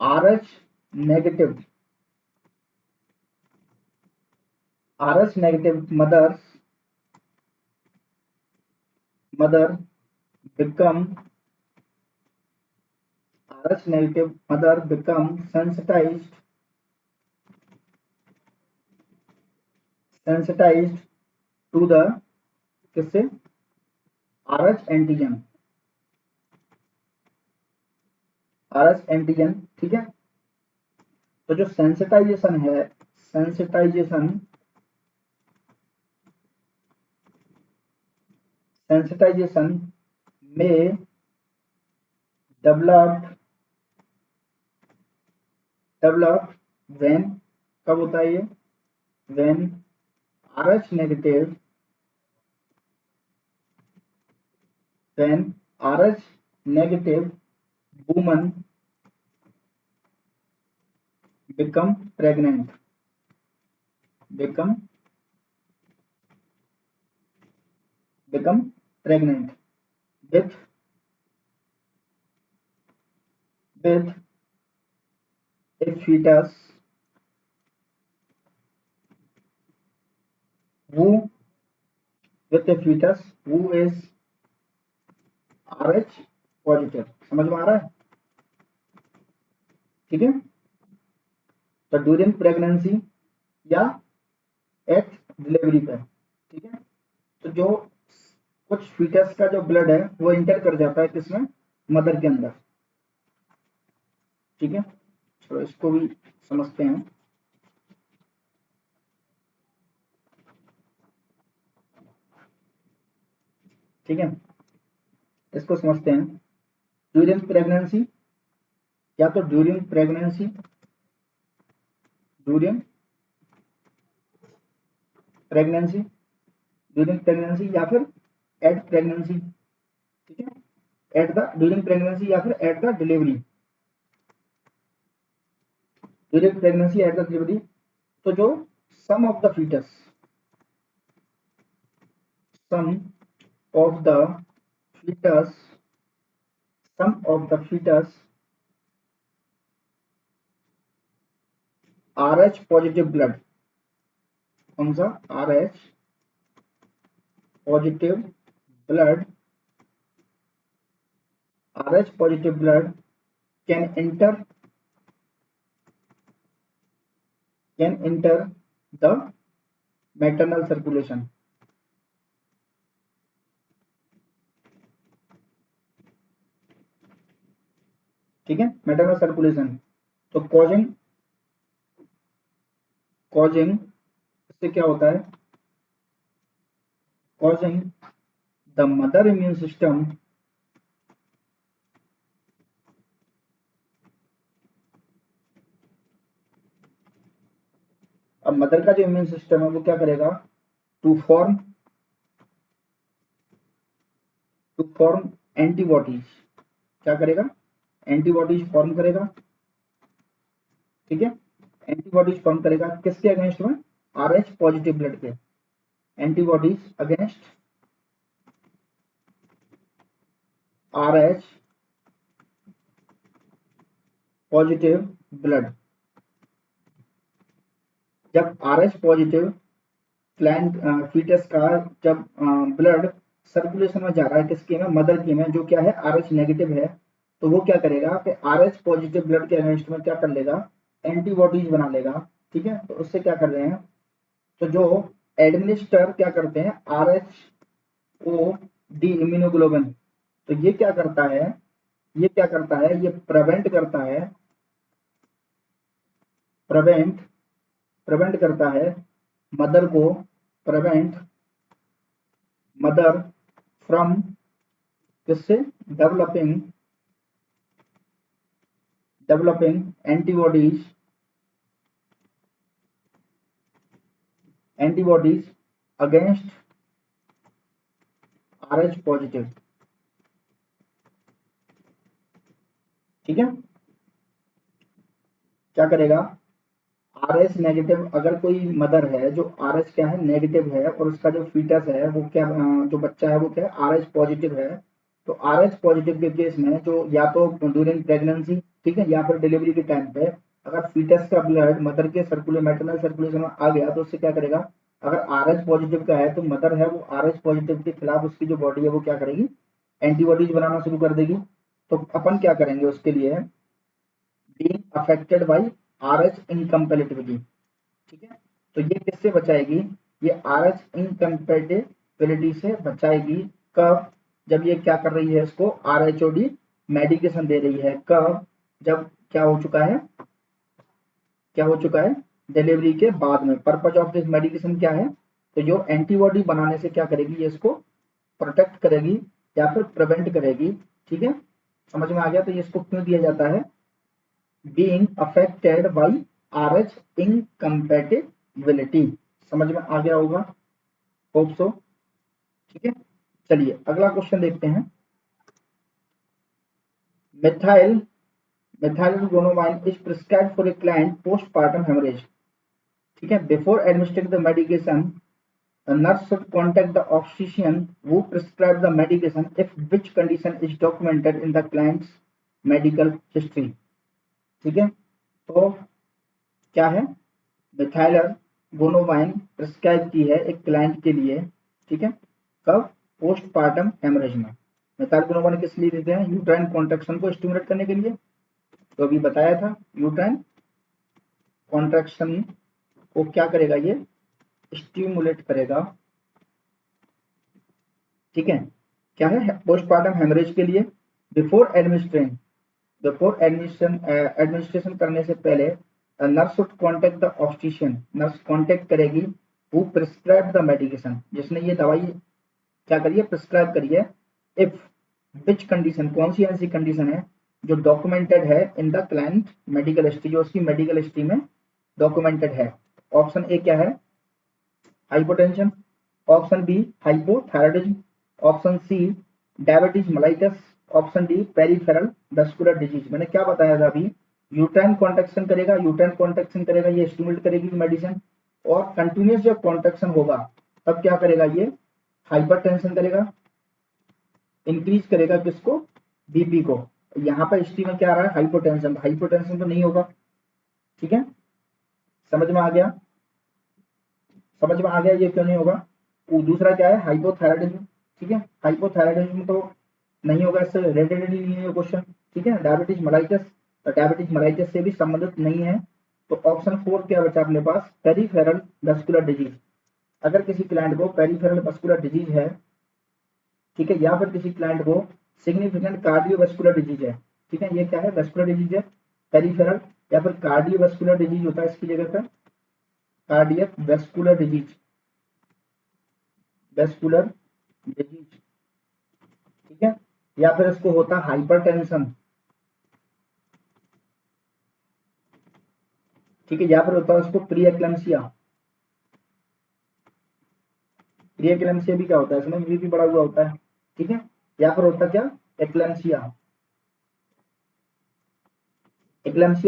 RH negative mother become RH negative mother become sensitized to the किससे, RH एंटीजन, RH एंटीजन। ठीक है, तो जो सेंसिटाइजेशन है, सेंसिटाइजेशन में डेवलप व्हेन, कब होता है ये, when RH negative, when RH negative woman become pregnant with a fetus who is RH positive. समझ में आ रहा है, ठीक है, तो ड्यूरिंग प्रेगनेंसी या एट डिलीवरी पे। ठीक है, तो जो कुछ फीटस का जो ब्लड है वो इंटर कर जाता है किसमें, मदर के अंदर। ठीक है, चलो इसको भी समझते हैं। ठीक है, इसको समझते हैं। ड्यूरिंग प्रेगनेंसी, या तो ड्यूरिंग प्रेगनेंसी या फिर एट प्रेगनेंसी। ठीक है, एट द ड्यूरिंग प्रेगनेंसी या फिर at the delivery, during pregnancy at the delivery. तो जो some of the fetus RH positive blood, कौन सा, RH positive blood, RH positive blood can enter the maternal circulation. ठीक है, मैटरनल सर्कुलेशन, तो causing इससे क्या होता है, causing the mother immune system अब मदर का जो इम्यून सिस्टम है वो क्या करेगा, टू फॉर्म एंटीबॉडीज, क्या करेगा, एंटीबॉडीज फॉर्म करेगा। ठीक है, एंटीबॉडीज फॉर्म करेगा किसके अगेंस्ट में, RH पॉजिटिव ब्लड के, antibodies against RH positive blood. जब RH पॉजिटिव प्लांट फीटस का जब ब्लड सर्कुलेशन में जा रहा है किसके में, मदर की में, जो क्या है RH नेगेटिव है, तो वो क्या करेगा कि RH पॉजिटिव ब्लड के अगेंस्ट में क्या कर लेगा, एंटीबॉडीज बना लेगा। ठीक है, तो उससे क्या कर रहे हैं, तो जो एडमिनिस्टर क्या करते हैं, RHO डी इम्यूनोग्लोबिन, तो ये क्या करता है, ये प्रिवेंट करता है मदर को, मदर फ्रॉम किससे, developing antibodies against RH positive. ठीक है, क्या करेगा, आर एच नेगेटिव, अगर कोई मदर है जो आर एच क्या है नेगेटिव है और उसका जो फीटस है वो क्या जो बच्चा है वो क्या है आर एच पॉजिटिव है, तो आर एच पॉजिटिव के केस में जो या तो ड्यूरिंग प्रेगनेंसी, ठीक है, या फिर डिलीवरी के टाइम पे अगर फीटस का ब्लड मदर के मैटरनल सर्कुलेशन में आ गया तो उससे क्या करेगा, अगर आर एच पॉजिटिव का है तो मदर है वो आर एच पॉजिटिव के खिलाफ उसकी जो बॉडी है वो क्या करेगी, एंटीबॉडीज बनाना शुरू कर देगी। तो अपन क्या करेंगे उसके लिए, being affected by R H incompatibility, ठीक है, तो ये किससे बचाएगी, ये आर एच इनकम्पेटिबिलिटी से बचाएगी। कब, जब ये क्या कर रही है, इसको R H O D medication दे रही है। कब, जब क्या हो चुका है, क्या हो चुका है, डिलीवरी के बाद में। पर्पज ऑफ दिस मेडिकेशन क्या है, तो जो एंटीबॉडी बनाने से क्या करेगी, ये इसको प्रोटेक्ट करेगी या फिर प्रिवेंट करेगी, ठीक है, समझ में आ गया। तो ये इसको क्यों दिया जाता है, being affected by R H incompatibility, समझ में आ गया होगा, होप सो, ठीक है। चलिए अगला क्वेश्चन देखते हैं। Methyl methylbromine is prescribed for a client postpartum haemorrhage, ठीक है, before administering the medication the nurse should contact the obstetrician who prescribed the medication if which condition is documented in the client's medical history, ठीक है। तो क्या है, मिथाइलर गोनोवाइन prescribe की है एक क्लाइंट के लिए, ठीक है, कब, पोस्टपार्टम हेमरेज में। मिथाइल गोनोवाइन किस लिए देते हैं, यूट्राइन कॉन्ट्रैक्शन को स्टिमुलेट करने के लिए, तो अभी बताया था यूट्राइन कॉन्ट्रैक्शन को क्या करेगा, ये स्टिमुलेट करेगा, ठीक है। क्या है, पोस्टपार्टम हेमरेज के लिए बिफोर एडमिनिस्ट्रेशन करने से पहले nurse should contact the obstetrician, nurse contact करेगी हु प्रिस्क्राइब द मेडिकेशन, जिसने ये दवाई क्या करिए प्रिस्क्राइब करिए, इफ विच कंडीशन, कौन सी ऐसी कंडीशन है जो डॉक्यूमेंटेड है in the client medical history, जो उसकी मेडिकल हिस्ट्री में डॉक्यूमेंटेड है। ऑप्शन ए क्या है, hypotension, option B hypothyroidism, option C diabetes mellitus, option D peripheral vascular disease. मैंने क्या बताया था अभी, यूट्राइन कॉन्ट्रैक्शन करेगा, ये स्टिमुलेट करेगी मेडिसिन, और कंटिन्यूस जब कॉन्ट्रैक्शन होगा तब क्या करेगा, ये हाइपरटेंशन करेगा, इंक्रीज करेगा किसको, बीपी को। यहाँ पर हिस्ट्री में क्या आ रहा है, हाइपोटेंशन तो नहीं होगा, ठीक है, समझ में आ गया, ये क्यों नहीं होगा। दूसरा क्या है, हाइपोथायराइडिज्म, ठीक है, हाइपोथायराइडिज्म तो नहीं होगा, इससे रिलेटेड ही नहीं है क्वेश्चन, ठीक है। डायबिटीज मेलाइटस, तो डायबिटीज मेलाइटस से भी संबंधित नहीं है। तो ऑप्शन 4 क्या बचा अपने पास, पेरिफेरल वेस्कुलर डिजीज। अगर किसी क्लाइंट को पेरिफेरल वेस्कुलर डिजीज है, ठीक है, या फिर किसी क्लाइंट को सिग्निफिकेंट कार्डियोवेस्कुलर डिजीज है, ठीक है, ये क्या है, वेस्कुलर डिजीज है, पेरिफेरल या फिर कार्डियोवेस्कुलर डिजीज होता है इसकी जगह पर, कार्डियक वेस्कुलर डिजीज, ठीक है, या फिर इसको होता है हाइपरटेंशन, ठीक है, या फिर होता है उसको प्री एक्लेम्सिया भी क्या होता है, इसमें बीपी बढ़ा हुआ होता है, ठीक है, या फिर होता क्या, एक्लेम्सिया,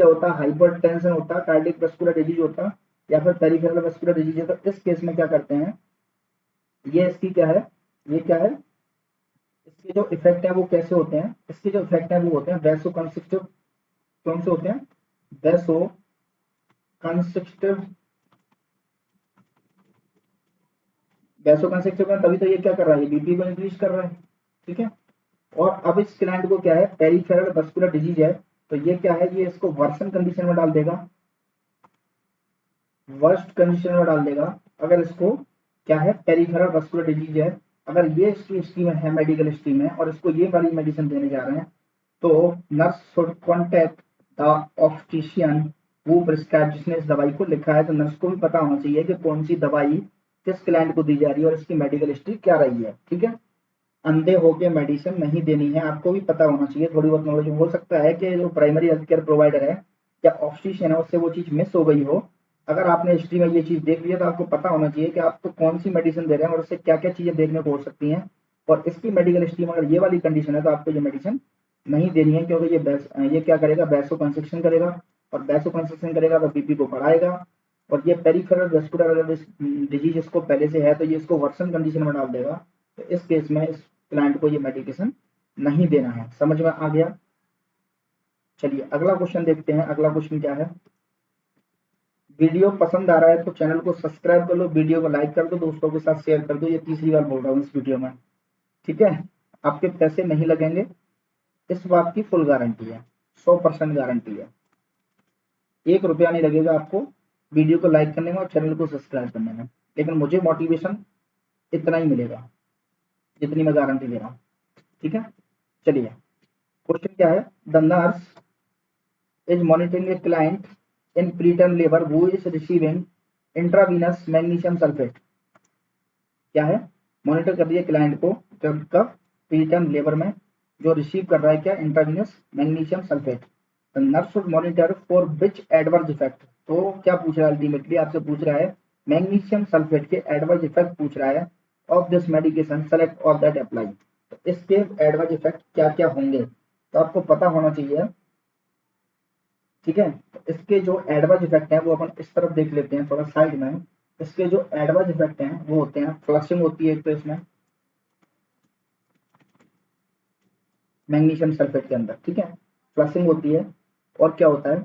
होता है, हाइपरटेंशन होता है, कार्डियक वेस्कुलर डिजीज होता है, या फिर पेरिफेरल वेस्कुलर डिजीज है। तो इस केस में क्या करते हैं, ये इसकी क्या है, ये क्या है, इसके जो इफेक्ट है वो कैसे होते हैं, इसके जो इफेक्ट है वो होते हैं वैसो कंस्ट्रिक्टिव, कौन से होते हैं, वैसो कंस्ट्रिक्टिव, में तभी तो ये क्या कर रहा है, बीपी को इंक्रीज कर रहा है, ठीक है। और अब इस क्लाइंट को क्या है, पेरिफेरल वेस्कुलर डिजीज है, तो ये क्या है, ये इसको वर्सन कंडीशन में डाल देगा, वर्स्ट कंडीशन में डाल देगा। अगर इसको क्या है, पेरिफेरल वेस्कुलर डिजीज है, अगर ये इसकी हिस्ट्री में है, मेडिकल हिस्ट्री में, और इसको ये वाली मेडिसिन देने जा रहे हैं, तो nurse should contact the obstetrician वो प्रिस्क्राइब, जिसने इस दवाई को लिखा है। तो नर्स को भी पता होना चाहिए कि कौन सी दवाई किस क्लाइंट को दी जा रही है और इसकी मेडिकल हिस्ट्री क्या रही है, ठीक है। अंधे होके मेडिसिन नहीं देनी है, आपको भी पता होना चाहिए, थोड़ी बहुत नॉलेज हो सकता है कि जो प्राइमरी हेल्थ केयर प्रोवाइडर है या ऑब्स्टिशियन है उससे वो चीज मिस हो गई हो। अगर आपने हिस्ट्री में ये चीज देख लिया तो आपको पता होना चाहिए कि आपको कौन सी मेडिसिन दे रहे हैं और उससे क्या क्या चीजें देखने को हो सकती हैं, और इसकी मेडिकल हिस्ट्री में अगर ये वाली कंडीशन है तो आपको ये मेडिसिन नहीं देनी है, क्योंकि ये क्या करेगा, वैसो कंस्ट्रिक्शन करेगा, और वैसोकंस्ट्रिक्शन करेगा तो बीपी को बढ़ाएगा। और ये पेरिफेरल वेस्कुलर डिजीज इसको पहले से है तो ये इसको वर्सन कंडीशन में डाल देगा। तो इस केस में इस क्लाइंट को ये मेडिकेशन नहीं देना है। समझ में आ गया? चलिए अगला क्वेश्चन देखते हैं। अगला क्वेश्चन क्या है? वीडियो पसंद आ रहा है तो चैनल को सब्सक्राइब कर लो, वीडियो को लाइक कर दो, दोस्तों के साथ शेयर कर दो। ये तीसरी बार बोल रहा हूँ इस वीडियो में, ठीक है? आपके पैसे नहीं लगेंगे, इस बात की फुल गारंटी है, 100% गारंटी है। 1 रुपया नहीं लगेगा आपको वीडियो को लाइक करने में और चैनल को सब्सक्राइब करने में, लेकिन मुझे मोटिवेशन इतना ही मिलेगा जितनी मैं गारंटी दे रहा हूँ, ठीक है? चलिए क्वेश्चन क्या है? The nurse is monitoring a client in preterm labour who is receiving intravenous magnesium sulphate. क्या है? मॉनिटर कर रही है क्लाइंट को कब? प्रीटर्म लेबर में, जो रिसीव कर रहा है क्या? Intravenous magnesium sulphate. The nurse should monitor for which adverse effect. तो क्या पूछ रहा है? अल्टीमेटली आपसे पूछ रहा है मैग्नीशियम सल्फेट के एडवर्स इफेक्ट पूछ रहा है। Of this medication select all that apply. तो इसके एडवर्स इफेक्ट क्या क्या होंगे तो आपको पता होना चाहिए, ठीक है? तो इसके जो एडवर्स इफेक्ट हैं वो अपन इस तरफ देख लेते हैं थोड़ा साइड में। इसके जो एडवर्स इफेक्ट हैं वो होते हैं, फ्लशिंग होती है एक तो इसमें मैग्नीशियम सल्फेट के अंदर, ठीक है? फ्लशिंग होती है। और क्या होता है?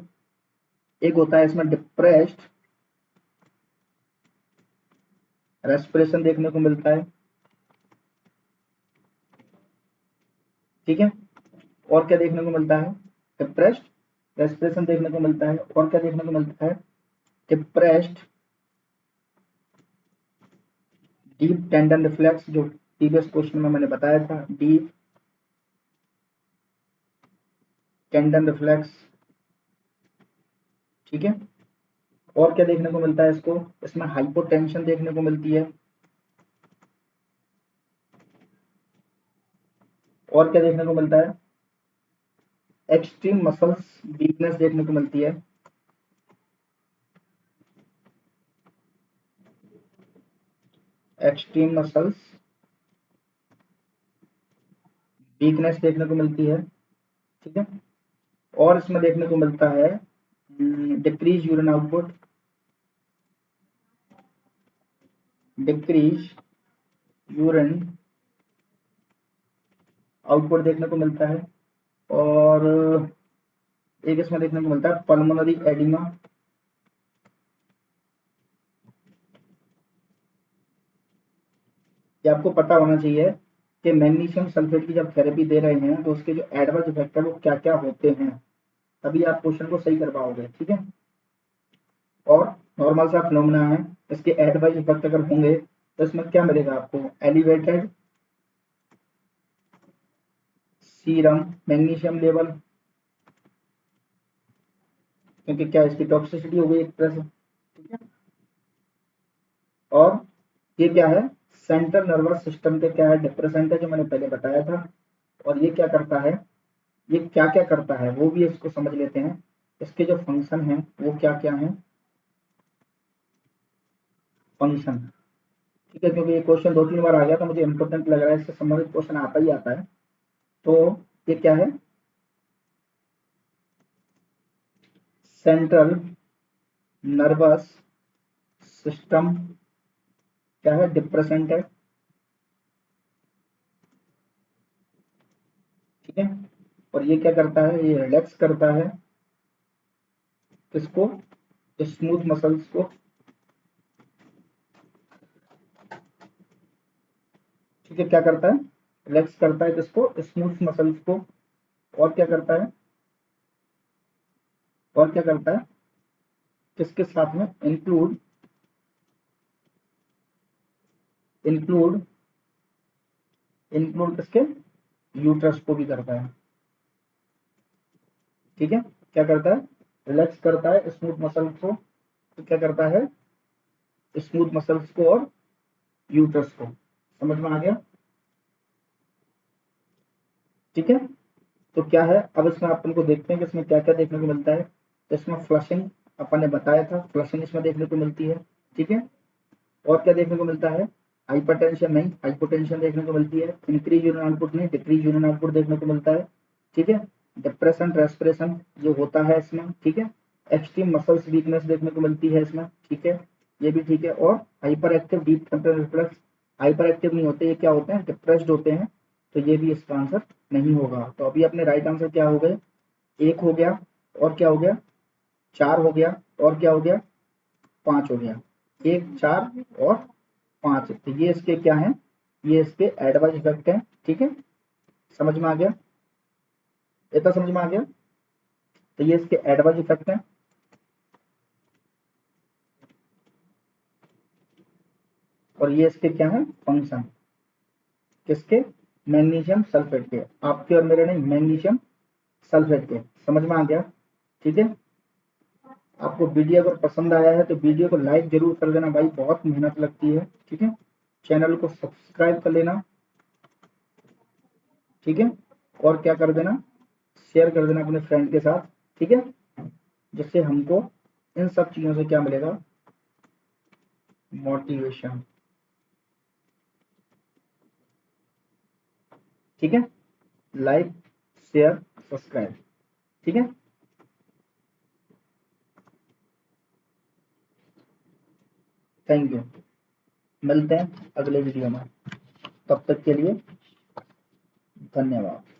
एक होता है इसमें डिप्रेस्ड रेस्पिरेशन देखने को मिलता है, ठीक है? और क्या देखने को मिलता है? डिप्रेस्ड रेस्पिरेशन देखने को मिलता है। और क्या देखने को मिलता है? डिप्रेस्ड डीप टेंडन रिफ्लेक्स, जो प्रीवियस क्वेश्चन में मैंने बताया था, डीप टेंडन रिफ्लेक्स, ठीक है? और क्या देखने को मिलता है इसको? इसमें हाइपोटेंशन देखने को मिलती है। और क्या देखने को मिलता है? एक्सट्रीम मसल्स वीकनेस देखने को मिलती है। एक्सट्रीम मसल्स वीकनेस देखने को मिलती है, ठीक है? और इसमें देखने को मिलता है decrease urine output, decrease urine output देखने को मिलता है। और एक इसमें देखने को मिलता है पल्मोनरी एडिमा। ये आपको पता होना चाहिए कि मैग्नीशियम सल्फेट की जब थेरेपी दे रहे हैं तो उसके जो एडवर्स इफेक्ट है वो क्या क्या होते हैं, तभी आप क्वेश्चन को सही कर पाओगे, ठीक है? और नॉर्मल सा फिनोमेना है, इसके एडवर्स इफेक्ट अगर होंगे तो इसमें क्या मिलेगा आपको? एलिवेटेड सीरम मैग्नीशियम लेवल, क्योंकि क्या इसकी टॉक्सिसिटी हो गई एक तरह से, ठीक है? और ये क्या है? सेंट्रल नर्वस सिस्टम के क्या है? डिप्रेसेंट है, जो मैंने पहले बताया था। और ये क्या करता है? ये क्या क्या करता है वो भी इसको समझ लेते हैं। इसके जो फंक्शन हैं वो क्या क्या हैं? फंक्शन, ठीक है? क्योंकि ये क्वेश्चन 2-3 बार आ गया तो मुझे इंपॉर्टेंट लग रहा है, इससे संबंधित क्वेश्चन आता ही आता है। तो ये क्या है? सेंट्रल नर्वस सिस्टम क्या है? डिप्रेसेंट है, ठीक है? और ये क्या करता है? ये रिलैक्स करता है किसको? स्मूथ मसल्स को, ठीक है? क्या करता है? रिलैक्स करता है किसको? स्मूथ मसल्स को। और क्या करता है? और क्या करता है? किसके साथ में? इंक्लूड इंक्लूड इंक्लूड किसके? यूट्रस को भी करता है, ठीक है? क्या करता है? रिलैक्स करता है स्मूथ मसल्स को। तो क्या करता है? स्मूथ मसल्स को और यूट्रस को। समझ में आ गया? ठीक है? तो क्या है, अब इसमें अपन को देखते हैं कि इसमें क्या क्या देखने को मिलता है। तो इसमें फ्लशिंग अपन ने बताया था, फ्लशिंग इसमें देखने को मिलती है, ठीक है? और क्या देखने को मिलता है? हाइपरटेंशन नहीं, हाइपोटेंशन देखने को मिलती है। इंक्रीज यूरिन आउटपुट नहीं, डिक्रीज यूरिन आउटपुट देखने को मिलता है, ठीक है? डिप्रेशन रेस्पिरेशन जो होता है इसमें, ठीक है? एक्सट्रीम मसल्स वीकनेस देखने को मिलती है इसमें, ठीक है, ये भी ठीक है। और hyper active deep temperature reflex, hyper active नहीं होते, ये क्या होते हैं, डिप्रेस्ड होते हैं, तो ये भी इसका आंसर नहीं होगा। तो अभी अपने राइट आंसर क्या हो गए, एक हो गया, और क्या हो गया, चार हो गया, और क्या हो गया, पांच हो गया, एक, चार और पांच। तो ये इसके क्या है, ये इसके एडवाइज इफेक्ट है, ठीक है, समझ में आ गया, इतना समझ में आ गया। तो ये इसके एडवाइज इफेक्ट है, और ये इसके क्या है, फंक्शन, किसके, मैग्नीशियम सल्फेट के, आपके और मेरे नहीं, मैग्नीशियम सल्फेट के, समझ में आ गया, ठीक है। आपको वीडियो अगर पसंद आया है तो वीडियो को लाइक जरूर कर देना भाई, बहुत मेहनत लगती है, ठीक है। चैनल को सब्सक्राइब कर लेना, ठीक है, और क्या कर देना, शेयर कर देना अपने फ्रेंड के साथ, ठीक है, जिससे हमको इन सब चीजों से क्या मिलेगा, मोटिवेशन, ठीक है, लाइक, शेयर, सब्सक्राइब, ठीक है। थैंक यू, मिलते हैं अगले वीडियो में, तब तक के लिए धन्यवाद।